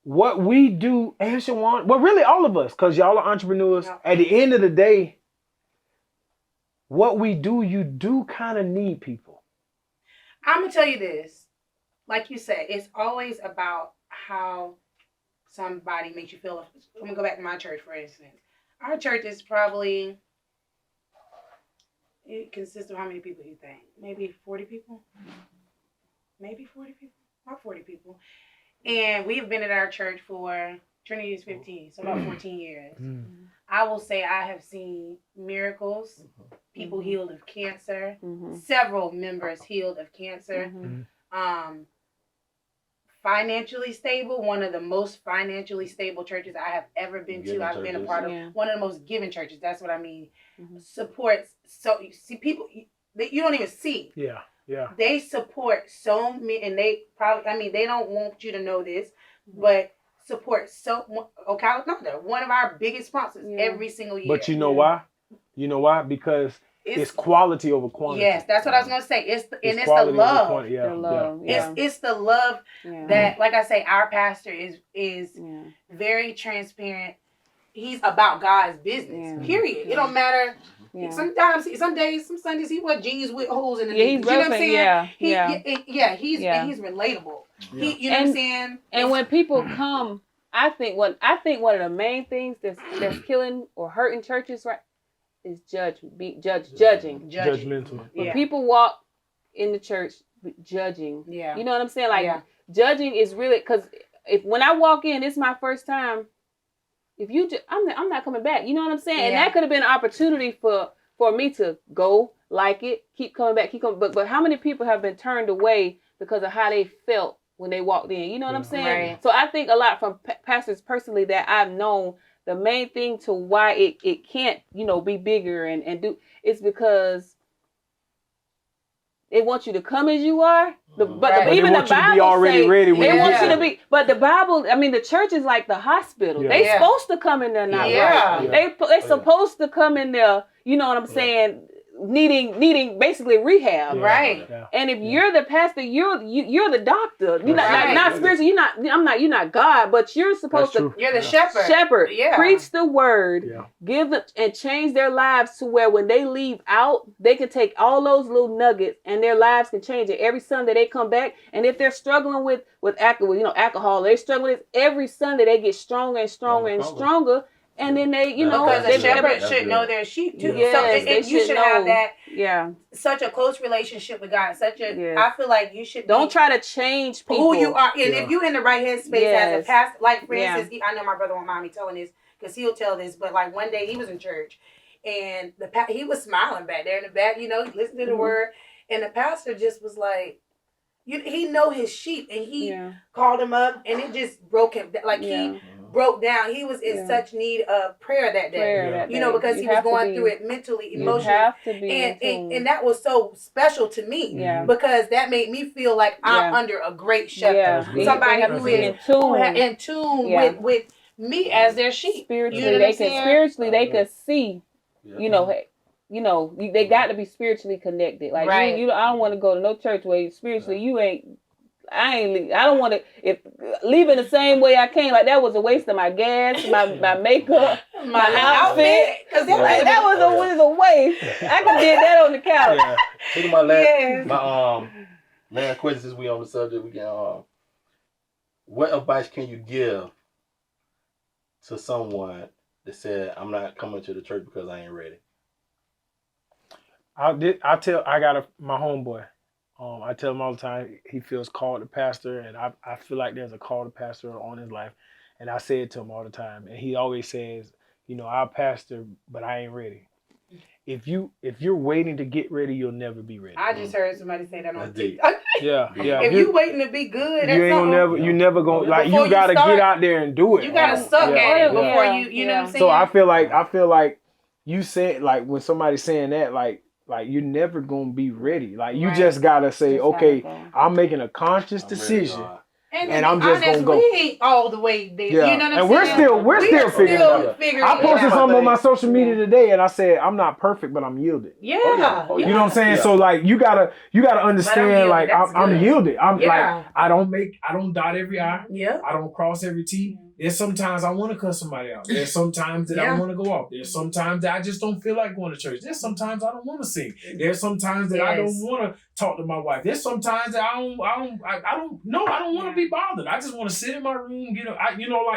What we do, and Shawan, well, really all of us, because y'all are entrepreneurs. Yeah. At the end of the day, what we do, you do kind of need people. I'm gonna tell you this, like you said, it's always about how somebody makes you feel. I'm gonna go back to my church, for instance. Our church is probably, it consists of how many people you think? Maybe 40 people? Maybe 40 people? About 40 people. And we've been at our church for, Trinity is 15, so about 14 years. Mm. I will say I have seen miracles, people healed of cancer, Mm-hmm. several members healed of cancer. Mm-hmm. Financially stable, one of the most financially stable churches I have ever been to. I've been a part of one of the most giving churches. That's what I mean. Mm-hmm. Supports, so you see people that you don't even see. Yeah. They support so many, and they probably, I mean, they don't want you to know this, but support Ocala, one of our biggest sponsors every single year. But you know why? You know why? Because it's quality over quantity. Yes, that's what I was gonna say. It's the quality over love. quantity. The love. Yeah. It's the love that, like I say, our pastor is Yeah. very transparent. He's about God's business. Yeah. Period. It don't matter. Yeah. Sometimes, some days, some Sundays, he wear jeans with holes in the Yeah, knees. he's You know what I'm relevant, saying? yeah. He's relatable. Yeah. You know what I'm saying? And when people come, I think one of the main things that's killing or hurting churches is judging. Judgmental. When people walk in the church judging, Yeah. you know what I'm saying? Like judging is really, because when I walk in, it's my first time. If you, I'm not coming back. You know what I'm saying? And that could have been an opportunity for me to go, like it, keep coming back, But how many people have been turned away because of how they felt when they walked in? You know what I'm saying? Right. So I think a lot from pastors personally that I've known, the main thing to why it can't, be bigger and do, it's because they want you to come as you are. But even the Bible say ready they want you to be. But the Bible, I mean, the church is like the hospital. Yeah. They supposed to come in there not right. They supposed to come in there. You know what I'm saying? needing basically rehab. Yeah. Right. Yeah. And if you're the pastor, you're the doctor. You're Right. not spiritual. You're not God, but you're supposed That's to true. You're the shepherd. shepherd, Yeah. preach the word, Yeah. give them and change their lives to where when they leave out, they can take all those little nuggets and their lives can change. It every Sunday they come back, and if they're struggling with alcohol, they're struggling with every Sunday they get stronger and stronger and stronger, and then they Because they a shepherd That's should good. know their sheep too. Yes, So they and you should should have know. that yeah. such a close relationship with God. Yes. I feel like you should Don't be try to change people. who you are. And Yeah. if you in the right headspace as Yes. a pastor, like for Yeah. instance, I know my brother won't mind me telling this because he'll tell this, but like one day he was in church and he was smiling back there in the back, he listened to the Mhm. word, and the pastor just was like, he know his sheep, and he Yeah. called him up, and it just broke him. Like Yeah. he broke down. He was in Yeah. such need of prayer that day. Prayer Yeah. that Because day. he You was have to going be- through it mentally, You emotionally. have to be in And tune. that was so special to me Yeah. because that made me feel like I'm Yeah. under a great shepherd, Yeah. good. somebody They have who to be is in tune. in tune Yeah. with me as their sheep. Spiritually, You know what they I'm can saying? spiritually they Yeah. can see. They got to be spiritually connected. Like Right. I don't want to go to no church where spiritually you ain't. I don't want to. If leaving the same way I came, like that was a waste of my gas, my makeup, my outfit. because Like, that was a waste. I could did that on the couch. Yeah. Take my last, Yes. my last question since we on the subject. We can what advice can you give to someone that said, "I'm not coming to the church because I ain't ready"? I got my homeboy. I tell him all the time he feels called to pastor, and I feel like there's a call to pastor on his life. And I say it to him all the time, and he always says, I'll pastor, but I ain't ready. If you're waiting to get ready, you'll never be ready. I just heard somebody say that on That's deep. TikTok. Yeah. If you waiting to be good, you ain't gonna never gonna like Before you you gotta start, get out there and do it. You gotta suck Yeah, at it yeah. before you know what I'm saying? So I feel like you said, like, when somebody's saying that, like you're never gonna be ready. Like you Right. just gotta say, Just okay, gotta go. I'm making a conscious I'm ready, decision. God. And I'm just gonna go. We ain't all the way there. Yeah. You know what I'm And we're saying? still figuring it out. figuring I it posted out. something on my social media today, and I said I'm not perfect, but I'm yielded. Yeah. Oh, yeah. You know what I'm saying? Yeah. So like you gotta understand, yielded. like That's I'm good. yielded. I'm Yeah. like I don't dot every I. Yeah. I don't cross every T. There's sometimes I want to cuss somebody out. There's sometimes that Yeah. I want to go off. There's sometimes that I just don't feel like going to church. There's sometimes I don't want to sing. There's sometimes that I don't Yes. want to talk to my wife. There's sometimes that I don't want to be bothered. I just want to sit in my room,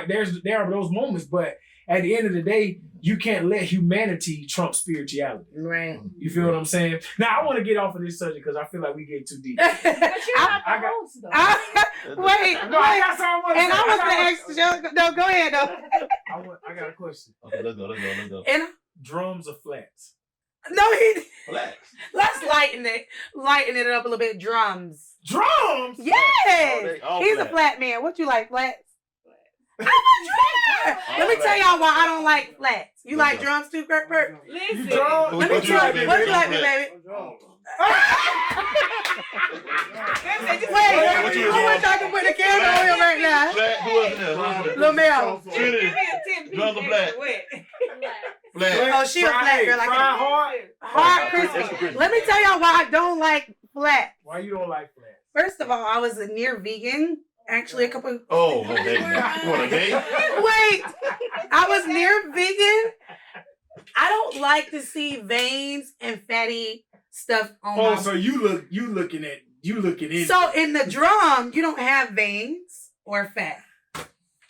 there are those moments, but at the end of the day, you can't let humanity trump spirituality. Right. You feel what I'm saying? Now I want to get off of this subject because I feel like we get too deep. But you're not I the got- host, though. Wait. No, I got something. And I was gonna ask you. No, go ahead though. I got a question. Okay, let's go. And Drums or flats? no, Relax. let's lighten it up a little bit. Drums. Drums? Yes. All He's flat. a flat man. What you like, flats? I'm a drummer. Let me tell y'all why I don't like flats. You like drums too, Kurt? Listen. drums? Let me tell you. What you like, baby? Wait, What you I wish I could put the camera on him right now. Flat. Who else in there? Lil Mel. Trinity. Drums are flat. Flat. Oh, she a flat girl. Like Fry hard? hard Extra crispy. crispy. Let me tell y'all why I don't like flat. Why you don't like flats? First of all, I was a near vegan. Actually, a couple. Oh, okay. You want a date? Wait, I was near vegan. I don't like to see veins and fatty stuff on my. So you looking in. So in the drum, you don't have veins or fat.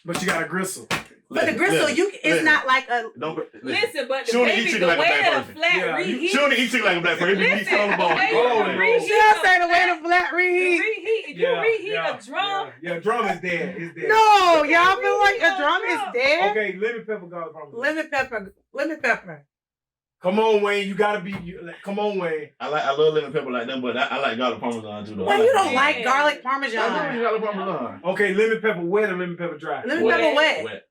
But you got a gristle. But the gristle, it's not like a. Don't Listen, but the She only eat baby, chicken the like a way black of person. flat Yeah. reheat. She only eat chicken like a black person. He Listen, on the bone. the way Oh, of reheat. She'll say the way the flat The reheat. reheat. If you reheat a drum, Yeah, drum is dead. It's dead. No, y'all feel like a drum is dead. Okay, lemon pepper garlic parmesan. Lemon pepper. Come on, Wayne. You gotta be. Come on, Wayne. I love lemon pepper like them, but I like garlic parmesan too though. Well, you don't Yeah. like garlic I love parmesan. garlic parmesan. Okay, lemon pepper wet or lemon pepper dry? Lemon pepper wet. Wet.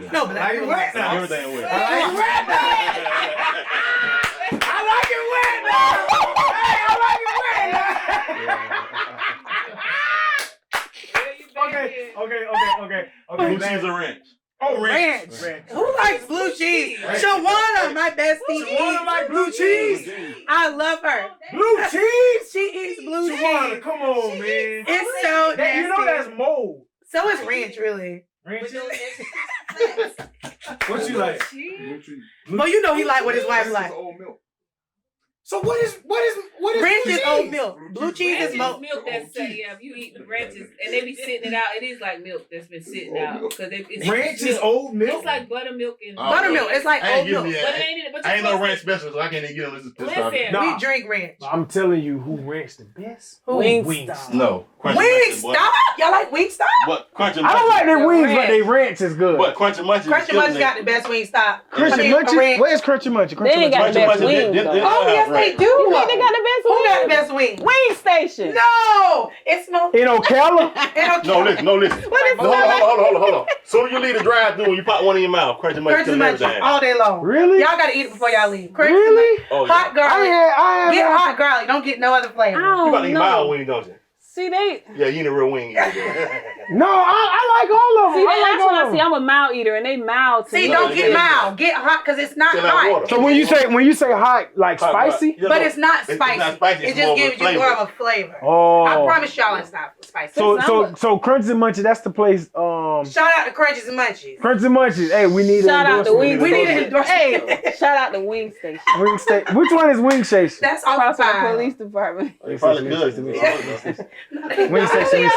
Yeah. No, but I like it wet now. Everything wet. I like it wet now. I like it wet now. Hey, I like it wet now. Okay. Blue man. cheese or ranch? Oh, Oh, ranch. Who likes blue cheese? Shawana, my bestie. Shawana like blue cheese? I love her. Blue cheese? She eats blue Shawana, cheese. come on, man. It's so That, you know nasty. that's mold. So is ranch, really. Ranch. What you like? Well, you know he like what his wife like. Old milk. So what is Ranch blue is cheese? oat milk. Blue cheese Ranch is is milk. milk that's if you eat the ranches and they be sitting it out, it is like milk that's been sitting out because it's Ranch is milk. old milk? It's like buttermilk and Buttermilk. It's like I ain't oat giving milk. you But that. it ain't in it. But I ain't no supposed ranch to- specialist, so I can't even get them this stuff. Listen. Nah. We drink ranch. I'm telling you who ranks the best. Who? Wingstop. No. Crunchy Wing Munchies, boy. stop. Y'all like wing stop? But Crunchy I don't like their The wings, but ranch. they ranch is good. But Crunchy Munchies. Crunchy Munch got the best wing stop. Crunchy Munchies? Where's Crunchy Munchies? They ain't got the best wings, though. Oh yes, they do. You think they got the best Who got the wings? best wing? Wing station. No, it's no. In Ocala? No, listen. What is No, hold on. Soon as you leave the drive-thru and you pop one in your mouth, Crunchy Munchies Crunchy killing Munch everything. all day long. Really? Y'all gotta eat it before y'all leave. Crunchy Really? Munch. Oh, yeah. Hot garlic. I Get have hot garlic. Don't get no other I flavor. You about don't to eat mild know. wing, don't you? See, they. Yeah, you need a real wing. No, I like all of them. See, I like that's what all I of see. them. I'm a mild eater, and they mild to See, me. don't get mild. Get hot because it's not Fill out hot. water. So when you say hot, like spicy? Yeah, But no, it's not it's spicy. not spicy, It it's just more of a gives you more of a flavor. Oh. I promise y'all it's not spicy. So Crunchy Munchies, that's the place. Shout out to Crunchies and Munchies. Crunchy Munchies. Hey, we need Shout an out to Wing. We need to endorsement. endorse Hey, shout out to Wing Station. Wing Station. Which one is Wing Station? That's Across from the awesome. police department. It's probably good. Wing Yeah. Station. Wing Station.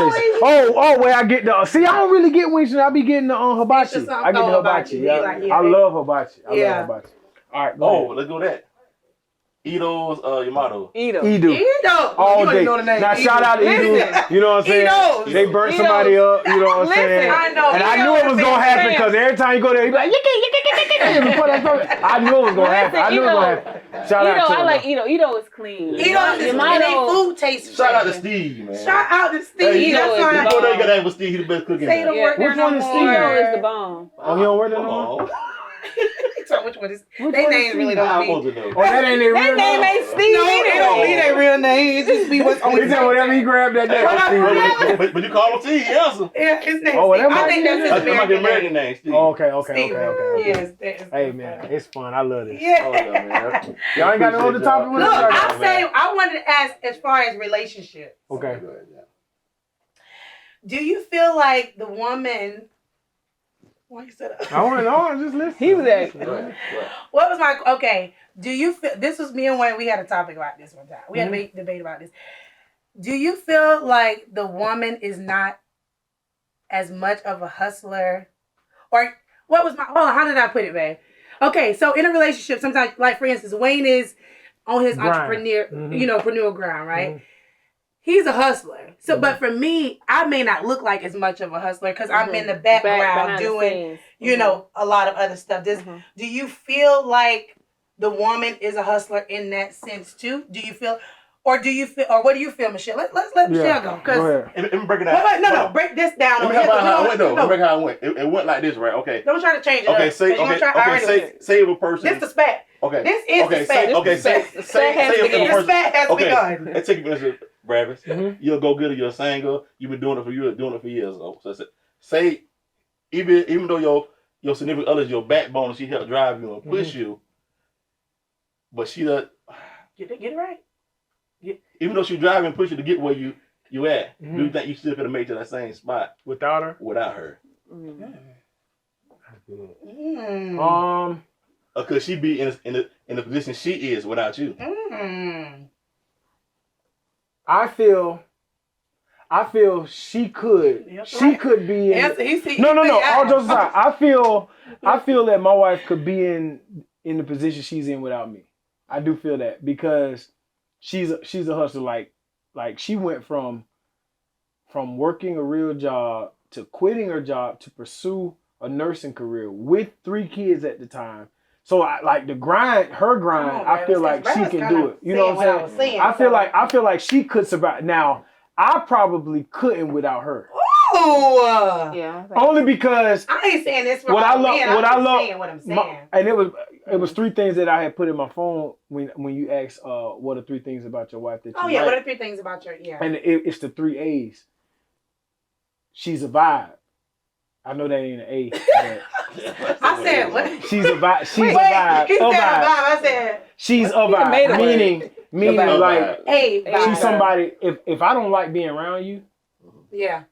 Oh, where I get the. See, I don't really get wings. I be getting the hibachi. It's just I get the hibachi. hibachi. Yeah. Like, yeah, I love hibachi. I Yeah. love hibachi. All right, go Oh, ahead. let's go with that. Ito's Yamato. Eat 'em. Edo. Edo. All You don't day. even know the name. Now Edo. shout out to Edo. Listen. You know what I'm saying? Edo's. They burnt Edo's. somebody up. You know what I'm Listen, saying? I know. And I Edo knew it was is gonna a happen fan. because every time you go there, you be like, before that started, I knew it was gonna happen. I knew it was gonna happen. Shout out Edo, to I him. like Edo. Edo is clean. Edo is and they food tastes Shout out to fresh. Steve, man. Shout out to Steve. Hey, Edo That's is why the You I go there, you bomb. gotta have with Steve. He the best cook in Say the there. word Which there no one is more. Steve? Edo is the bomb. Oh, you don't work there no more? Oh, So which one is? Which They one names is really Steve? I don't want be. to know. Oh, that ain't their That real name name. ain't Steve No, it don't be their real name. It just be what's on He his said name. whatever he grabbed that day. What up, Steve. what But you call him Steve, yes. Yeah, his name. Oh, well, that Steve. I might think be that's it. his That might be American American name. name, Steve. Oh, okay. Steve. Yes. Yes. Hey man, it's fun. I love this. Oh, Yeah. yeah, man. Y'all ain't got no other topic with Look, us? I say I wanted to ask as far as relationship. Okay. Do you feel like the woman? Why you said that? I want to know. Just listen. He was at. What was my okay? Do you feel this was me and Wayne? We had a topic about this one time. We had a debate about this. Do you feel like the woman is not as much of a hustler, or what was my? Oh, how did I put it, babe? Okay, so in a relationship, sometimes, like for instance, Wayne is on his Grind. entrepreneur, Mhm. entrepreneurial grind, right? Mhm. He's a hustler. So, but for me, I may not look like as much of a hustler because I'm in the Back background behind the doing, scenes. you know, a lot of other stuff. Do you feel like the woman is a hustler in that sense too? Do you feel, or what do you feel, Michelle? Let's let Michelle go. Go ahead. Let me break it down. Wait, no, break this down. Let me over talk here, about how it 'cause went, though. no, Let me break how it went. It went like this, right? Okay. Don't try to change it. Okay, up, say, 'cause you okay, gonna try- I already okay, know say if a person. this the spec. Okay. This is okay, the spec. say, This okay, is the say, spec. say has if a begun. The person. spec has Okay, begun. let's take it for instance, Bravis. Mhm. You're a go-getter, you're a single, you've been doing it for years. So say, even though your significant other is your backbone, she helped drive you and push you, but she does. Get it right. Even though she drive and push you to get where you at, Mhm. do you think you still could have made it to that same spot Without her. without her? Mm. Or could she be in the position she is without you? Mm. I feel she could. That's She right. could be in. Answer, he No. All yeah. jokes aside, I feel that my wife could be in the position she's in without me. I do feel that because she's a hustler. Like she went from working a real job to quitting her job to pursue a nursing career with 3 kids at the time. So her grind, Come on, I feel Bravis, like she 'cause can Bravis do it. You know what I'm saying? I feel like she could survive. Now, I probably couldn't without her. Ooh. Yeah. Only because I ain't saying this for what I all love, men. what I'm I just love, saying what I'm saying. and it was 3 things that I had put in my phone when you asked what are 3 things about your wife that you Oh yeah, like. what are 3 things about your And it's the 3 A's. She's a vibe. I know that ain't an A. But I said what? she's a vibe. She's Wait, a vibe. he A said a vibe. vibe. I said, She's a made a vibe. word. Meaning A like vibe. hey, She's she's vibe. somebody. If I don't like being around you, Yeah.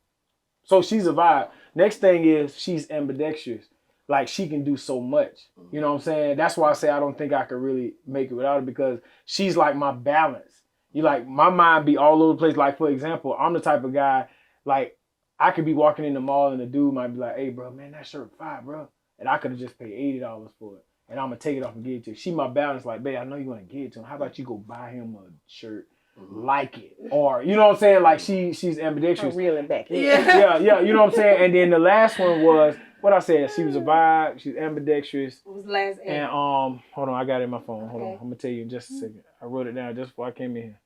so she's a vibe. Next thing is she's ambidextrous. Like she can do so much. You know what I'm saying? That's why I say I don't think I could really make it without her because she's like my balance. You like my mind be all over the place. Like for example, I'm the type of guy like I could be walking in the mall and the dude might be like, "Hey, bro, man, that shirt $5, bro," and I could have just paid $80 for it, and I'm gonna take it off and give it to you. She my balance. Like, babe, I know you want to give it to him. How about you go buy him a shirt, like it, or you know what I'm saying? Like she's ambidextrous. Reeling back. Yeah. Yeah, you know what I'm saying? And then the last one was what I said. She was a vibe, she's ambidextrous. What was the last And A? hold on, I got it in my phone. Hold on. Okay. I'm gonna tell you in just a second. I wrote it down just before I came in here.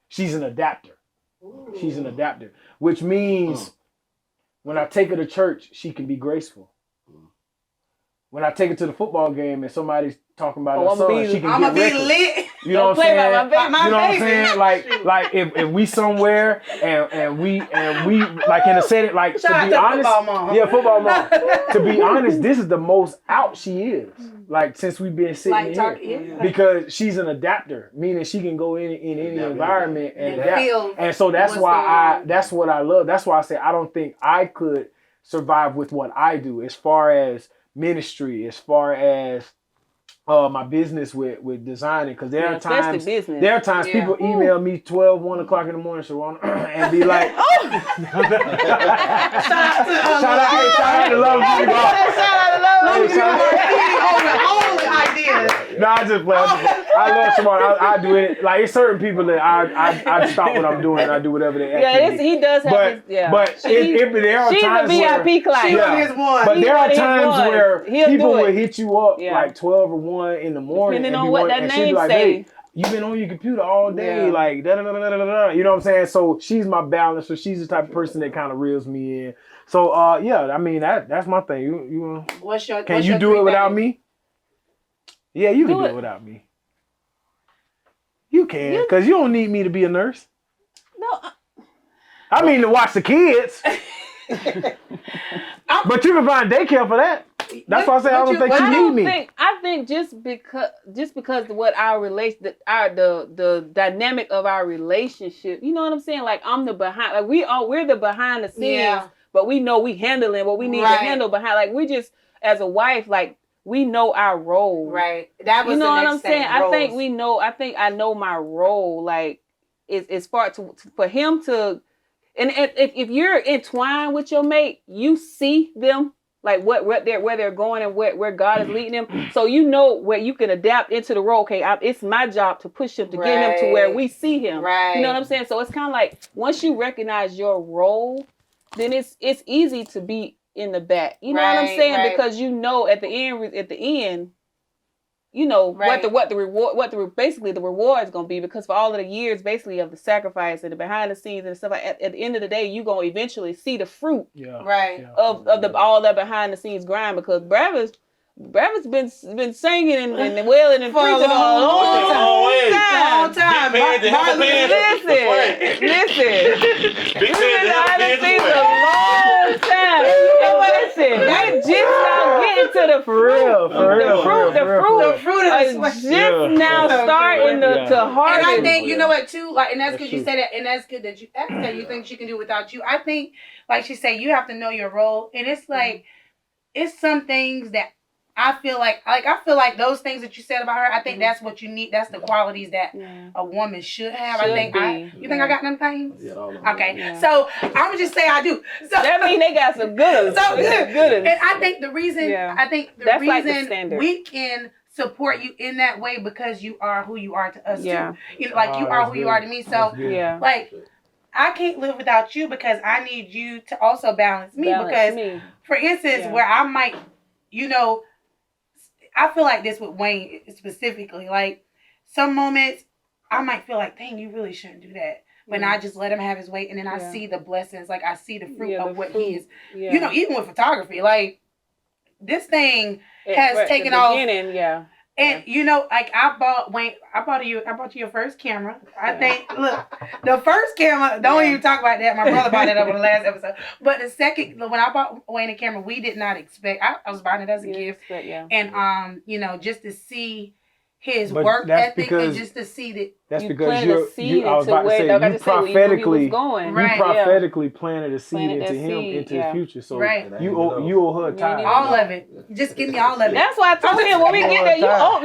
She's an adapter. She's an adapter. Which means when I take her to church, she can be graceful. When I take her to the football game and somebody's talking about her son, she can I'm get gonna be reckless. lit. You know Don't what I'm play by saying? my baby. My You know what I'm baby. saying? Like if we somewhere and we like in a setting like Shout out to be to honest, football mom. yeah, football mom. To be honest, this is the most out she is. Like since we've been sitting Like here, talking, yeah. because she's an adapter, meaning she can go in any environment and And adapt. feel And so that's what's why going on. that's what I love. That's why I say I don't think I could survive with what I do as far as ministry, as far as my business with designing, because there are times business. there are times Yeah. people email me 12, 1 o'clock in the morning, Sharon, and be like, shout out to Love Beauty Bar. No, I just play. I love Sharon. I do it. Like it's certain people that I stop what I'm doing and I do whatever they ask me to do. He does have But his, yeah. but if there are She's times a where VIP client. Yeah. She one. but there are one of his times ones. where He'll people do it. will hit you up Yeah. like 12 or 1 in the morning. Depending and on be what wanting- that and she'll be name like, say. "Hey, you've been on your computer all day, Yeah. like da da da da da da." You know what I'm saying? So she's my balance. So she's the type of person that kind of reels me in. So yeah, I mean that's my thing. You What's your? can what's you your do it three without things? me? Yeah, you can Do do it. it without me. You can, because you don't need me to be a nurse. No, I mean to watch the kids. But you can find daycare for that. That's why I say I don't think you need me. I think just because what our the dynamic of our relationship, you know what I'm saying? Like I'm the behind, like we're the behind the scenes, Yeah. but we know we handling what we need to Right. handle behind. Like we just as a wife, like we know our role. Right. That was You know the what next I'm saying? thing, I think roles. we know. I think I know my role. Like it's far for him to, and if you're entwined with your mate, you see them like where they're going and where God is leading them. So you know where you can adapt into the role. Okay, it's my job to push him to get him to where Right. we see him. Right. You know what I'm saying? So it's kind of like once you recognize your role, then it's easy to be in the back. You know what I'm Right, saying? right. Because you know at the end, you know Right. what the reward, basically the reward is gonna be, because for all of the years basically of the sacrifice and the behind the scenes and stuff, like at the end of the day, you gonna eventually see the fruit Yeah. Right. Yeah. of the all that behind the scenes grind, because Bravis been singing and wailing and For a preaching a long long Long time. time. Big fans and Martin helper fans. Listen. Big We've fans been and behind the helper scenes fans. a long time. And listen, we're just now getting to the fruit. The fruit of the Are sweat. just Yeah. now Yeah. starting Yeah. to harvest. And I think, you know what, too, like, and that's That's because you true. said that, and that's good that you asked that you think she can do without you. I think, like she said, you have to know your role, and it's like, it's some things that I feel like those things that you said about her, I think that's what you need. That's the qualities that a woman should have. Should I think be. you think I got them things? Yeah, all of them. Okay, Yeah. so I'm gonna just say I do. So That mean they got some good. so good. Good. And I think the reason, Yeah. reason That's like the standard. we can support you in that way because you are who you are to us Yeah. too. You know, like you Oh, are that's who you good. are to me. So That's good. Yeah. like I can't live without you because I need you to also balance me. Because me. for instance, Yeah. where I might, I feel like this with Wayne specifically. Like some moments I might feel like, dang, you really shouldn't do that. But I just let him have his way, and then I Yeah. see the blessings, like I see the fruit Yeah, of the what fruit. he is. Yeah. Even with photography, like this thing At has the taken off. beginning, yeah. And you know, like I bought you your first camera. I think look, the first camera, don't even talk about that. My brother bought that up on the last episode. But the second, when I bought Wayne a camera, we did not expect. I was buying it as a gift. And you know, just to see his work ethic and just to see that. That's you because you I was about to say, you prophetically, planted a seed into him, into his future. So you owe her a tithe. All of it. Just give me all of it. That's why I told him when we get there, you owe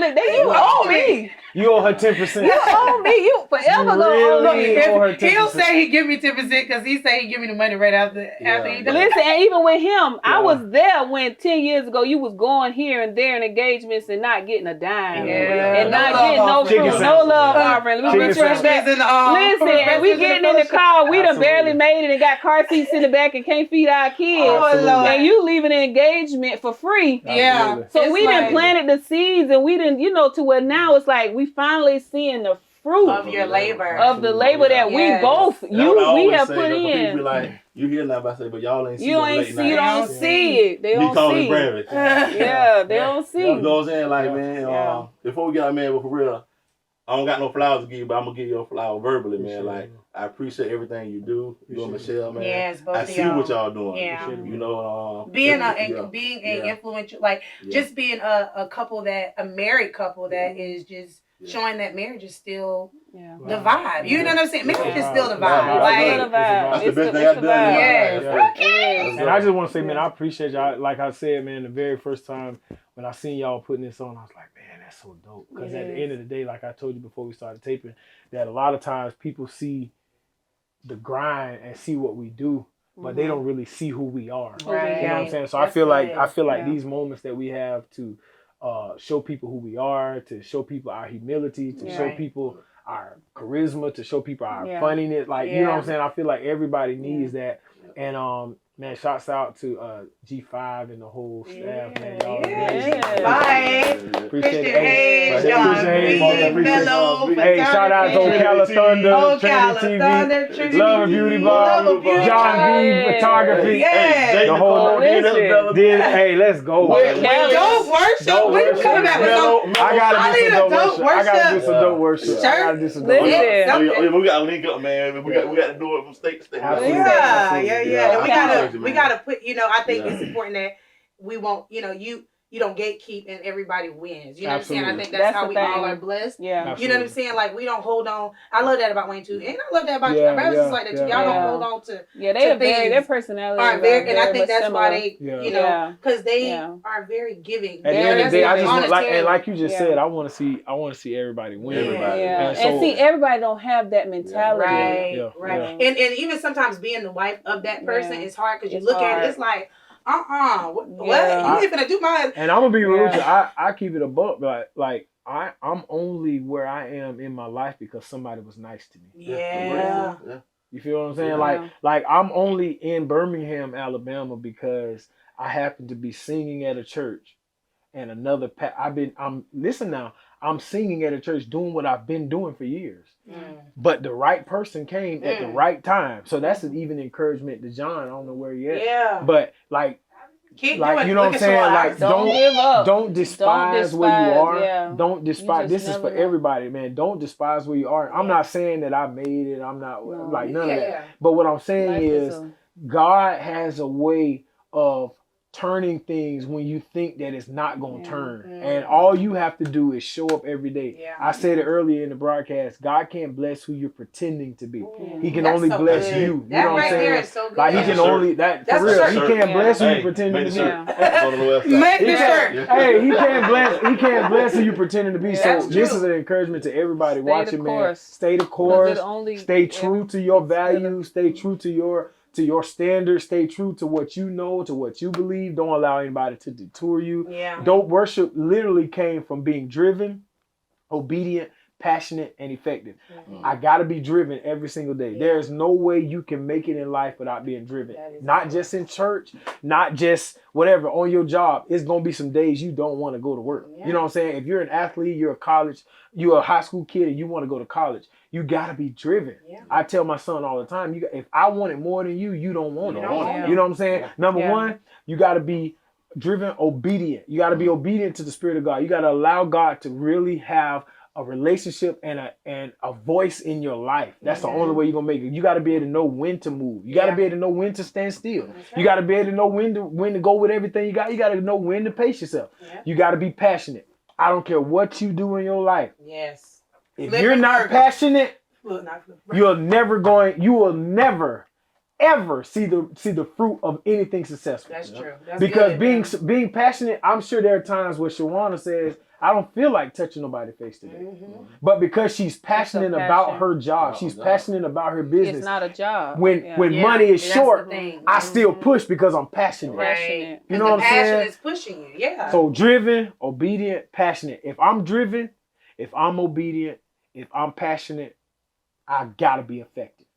me. You owe her 10%. You owe me. You forever gonna owe me. He'll say he give me 10% because he say he give me the money right after he does. Listen, and even with him, I was there when 10 years ago you was going here and there in engagements and not getting a dime. And not getting no fruit, no love offering. Let me get your respect. Listen, and we getting in the car, we done barely made it and got car seats in the back and can't feed our kids. And you leaving an engagement for free. Yeah. So we done planted the seeds and we didn't, to where now it's like we finally seeing the fruit of your labor. Of the labor that we both, we have put in. Be like, you hear that, I say, but y'all ain't see you don't see it. They don't see it. Yeah, they don't see it. You know what I'm saying? Like, man, before we get out, man, but for real, I don't got no flowers to give you, but I'm going to give you a flower verbally, man. Like, I appreciate everything you do. You and Michelle, man. Yes, both I see what y'all doing. Yeah. You know, being an influential, like, just being a couple a married couple that is just showing that marriage is still the vibe. You know what I'm saying? Marriage is still the vibe. That's the best thing I've done. Yes. And I just want to say, man, I appreciate y'all. Like I said, man, the very first time when I seen y'all putting this on, I was like, man, that's so dope. Because at the end of the day, like I told you before we started taping, that a lot of times people see the grind and see what we do, but they don't really see who we are. Right. You know what I'm saying? So I feel like these moments that we have to show people who we are, to show people our humility, to show people our charisma, to show people our funniness. Like, you know what I'm saying? I feel like everybody needs that. And man, shouts out to G5 and the whole staff, man. Y'all Bye. Appreciate it. Hey, John, Mellow. Hey, shout out to Ocala Thunder, Trinity TV, Love and Beauty Bar, John V Photography. Yeah. The whole hey, let's go. Don't worship. When you coming back with I gotta do some dope worship. I gotta do some dope worship. We gotta link up, man. We got to do it from state to state. Yeah. We gotta put. I think it's important that we won't. You don't gatekeep and everybody wins. You know what I'm saying? I think that's how we all are blessed. Yeah. You know what I'm saying? Like, we don't hold on. I love that about Wayne too. And I love that about you. Brothers is like that too. Y'all don't hold on to their personality are very, and I think that's similar. why they, because they are very giving. At the end of the day, I just want, like you just said, I want to see everybody win. And see, everybody don't have that mentality. Right. And even sometimes being the wife of that person is hard because you look at it, it's like, what? You ain't finna do mine. And I'm gonna be real with you. I keep it a buck, but like I'm only where I am in my life because somebody was nice to me. Yeah. You feel what I'm saying? Like I'm only in Birmingham, Alabama because I happen to be singing at a church, and another I'm singing at a church doing what I've been doing for years. But the right person came at the right time. So that's an even encouragement to John. I don't know where he at. Yeah. But like keep doing, you know what I'm saying? Like don't give up. Don't despise where you are. Yeah. Don't despise. This is for everybody, man. Don't despise where you are. I'm not saying that I made it. I'm not like none of that. But what I'm saying is God has a way of turning things when you think that it's not going to turn. And all you have to do is show up every day. I said it earlier in the broadcast, God can't bless who you're pretending to be. He can only bless you. You know what I'm saying? So like he can only for real. He can't bless who you pretending to be. Make the shirt. Hey, he can't bless who you pretending to be. So this is an encouragement to everybody watching, man. Stay the course. Stay true to your values. Stay true to your standards. Stay true to what you know, to what you believe. Don't allow anybody to detour you. Dope worship literally came from being driven, obedient, passionate, and effective. I gotta be driven every single day. There is no way you can make it in life without being driven. Not just in church, not just whatever, on your job. It's gonna be some days you don't want to go to work. You know what I'm saying? If you're an athlete, you're a high school kid and you want to go to college, you gotta be driven. I tell my son all the time, if I want it more than you, you don't want it. You know what I'm saying? Number one, you gotta be driven, obedient. You got to be obedient to the Spirit of God. You got to allow God to really have a relationship and a voice in your life. That's the only way you're gonna make it. You got to be able to know when to move. You got to be able to know when to stand still. You got to be able to know when to go with everything you got. You got to know when to pace yourself. You got to be passionate. I don't care what you do in your life. Yes. If you're not passionate, you will never ever see the fruit of anything successful. That's true. That's Because good, being passionate, I'm sure there are times where Shawana says, I don't feel like touching nobody's face today. But because she's passionate about her job, she's passionate about her business. It's not a job. When money is that's short, the thing. I still push because I'm passionate. Right. You know what I'm passion saying? is pushing you. Yeah. So driven, obedient, passionate. If I'm driven, if I'm obedient, if I'm passionate, I gotta be effective.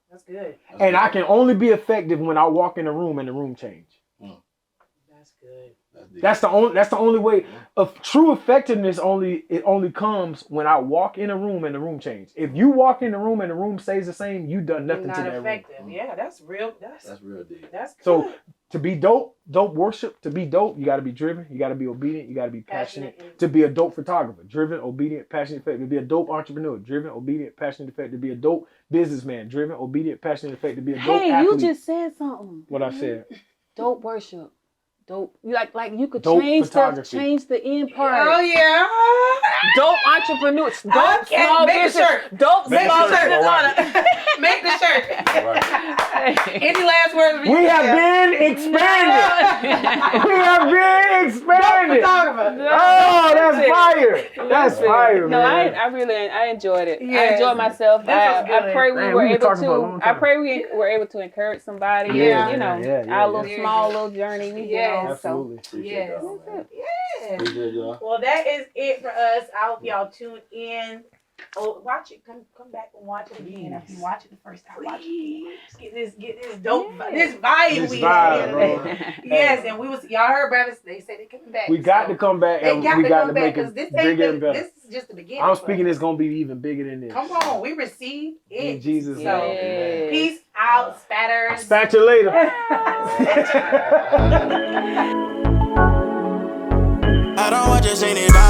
That's good. And I can only be effective when I walk in the room and the room change. That's good. That's the only way of true effectiveness. It only comes when I walk in a room and the room changes. If you walk in the room and the room stays the same, you done nothing Not to that effective. room. Yeah, that's real. That's real deep. That's good. So to be dope worship, to be dope, you got to be driven, you got to be obedient, you got to be passionate. To be a dope photographer, driven, obedient, passionate, effective. To be a dope entrepreneur, driven, obedient, passionate, effective. To be a dope businessman, driven, obedient, passionate, effective. To be a dope athlete. Hey, you just said something. What I said. Dope worship. Dope. Like you could Dope change photography. the end part. Oh yeah. Dope entrepreneurs. Dope Okay, small make the business. shirt. Dope Make small the shirt. business owner. Make the shirt. Right. Any last words? We have been expanded. We have been expanded. Photographer. Oh, that's fire. That's fire, No, man. I enjoyed it. I Yes. enjoyed myself. That was I good. pray we Man, were we been able talking for a long to. I time. pray we were able to encourage somebody. Yeah, You know, yeah, our little yeah. small little journey. We Yes. did. Absolutely. Appreciate Yes. y'all, man. Yes. Appreciate y'all. Well, that is it for us. I hope y'all tune in. Oh, watch it. Come back and watch it again. If you watch it the first time, watch it. Get this dope, this vibe This we vibe, in bro. today. Yes, and we was y'all heard brothers. They say they coming back. We got so to come back They and got we to got come to back make because it this bigger and ain't better. this is just the beginning. I'm for speaking us. it's gonna be even bigger than this. Come on, we receive it. In Jesus' So, name. Yes. peace out, spatters. Spat you later. I don't want just anybody.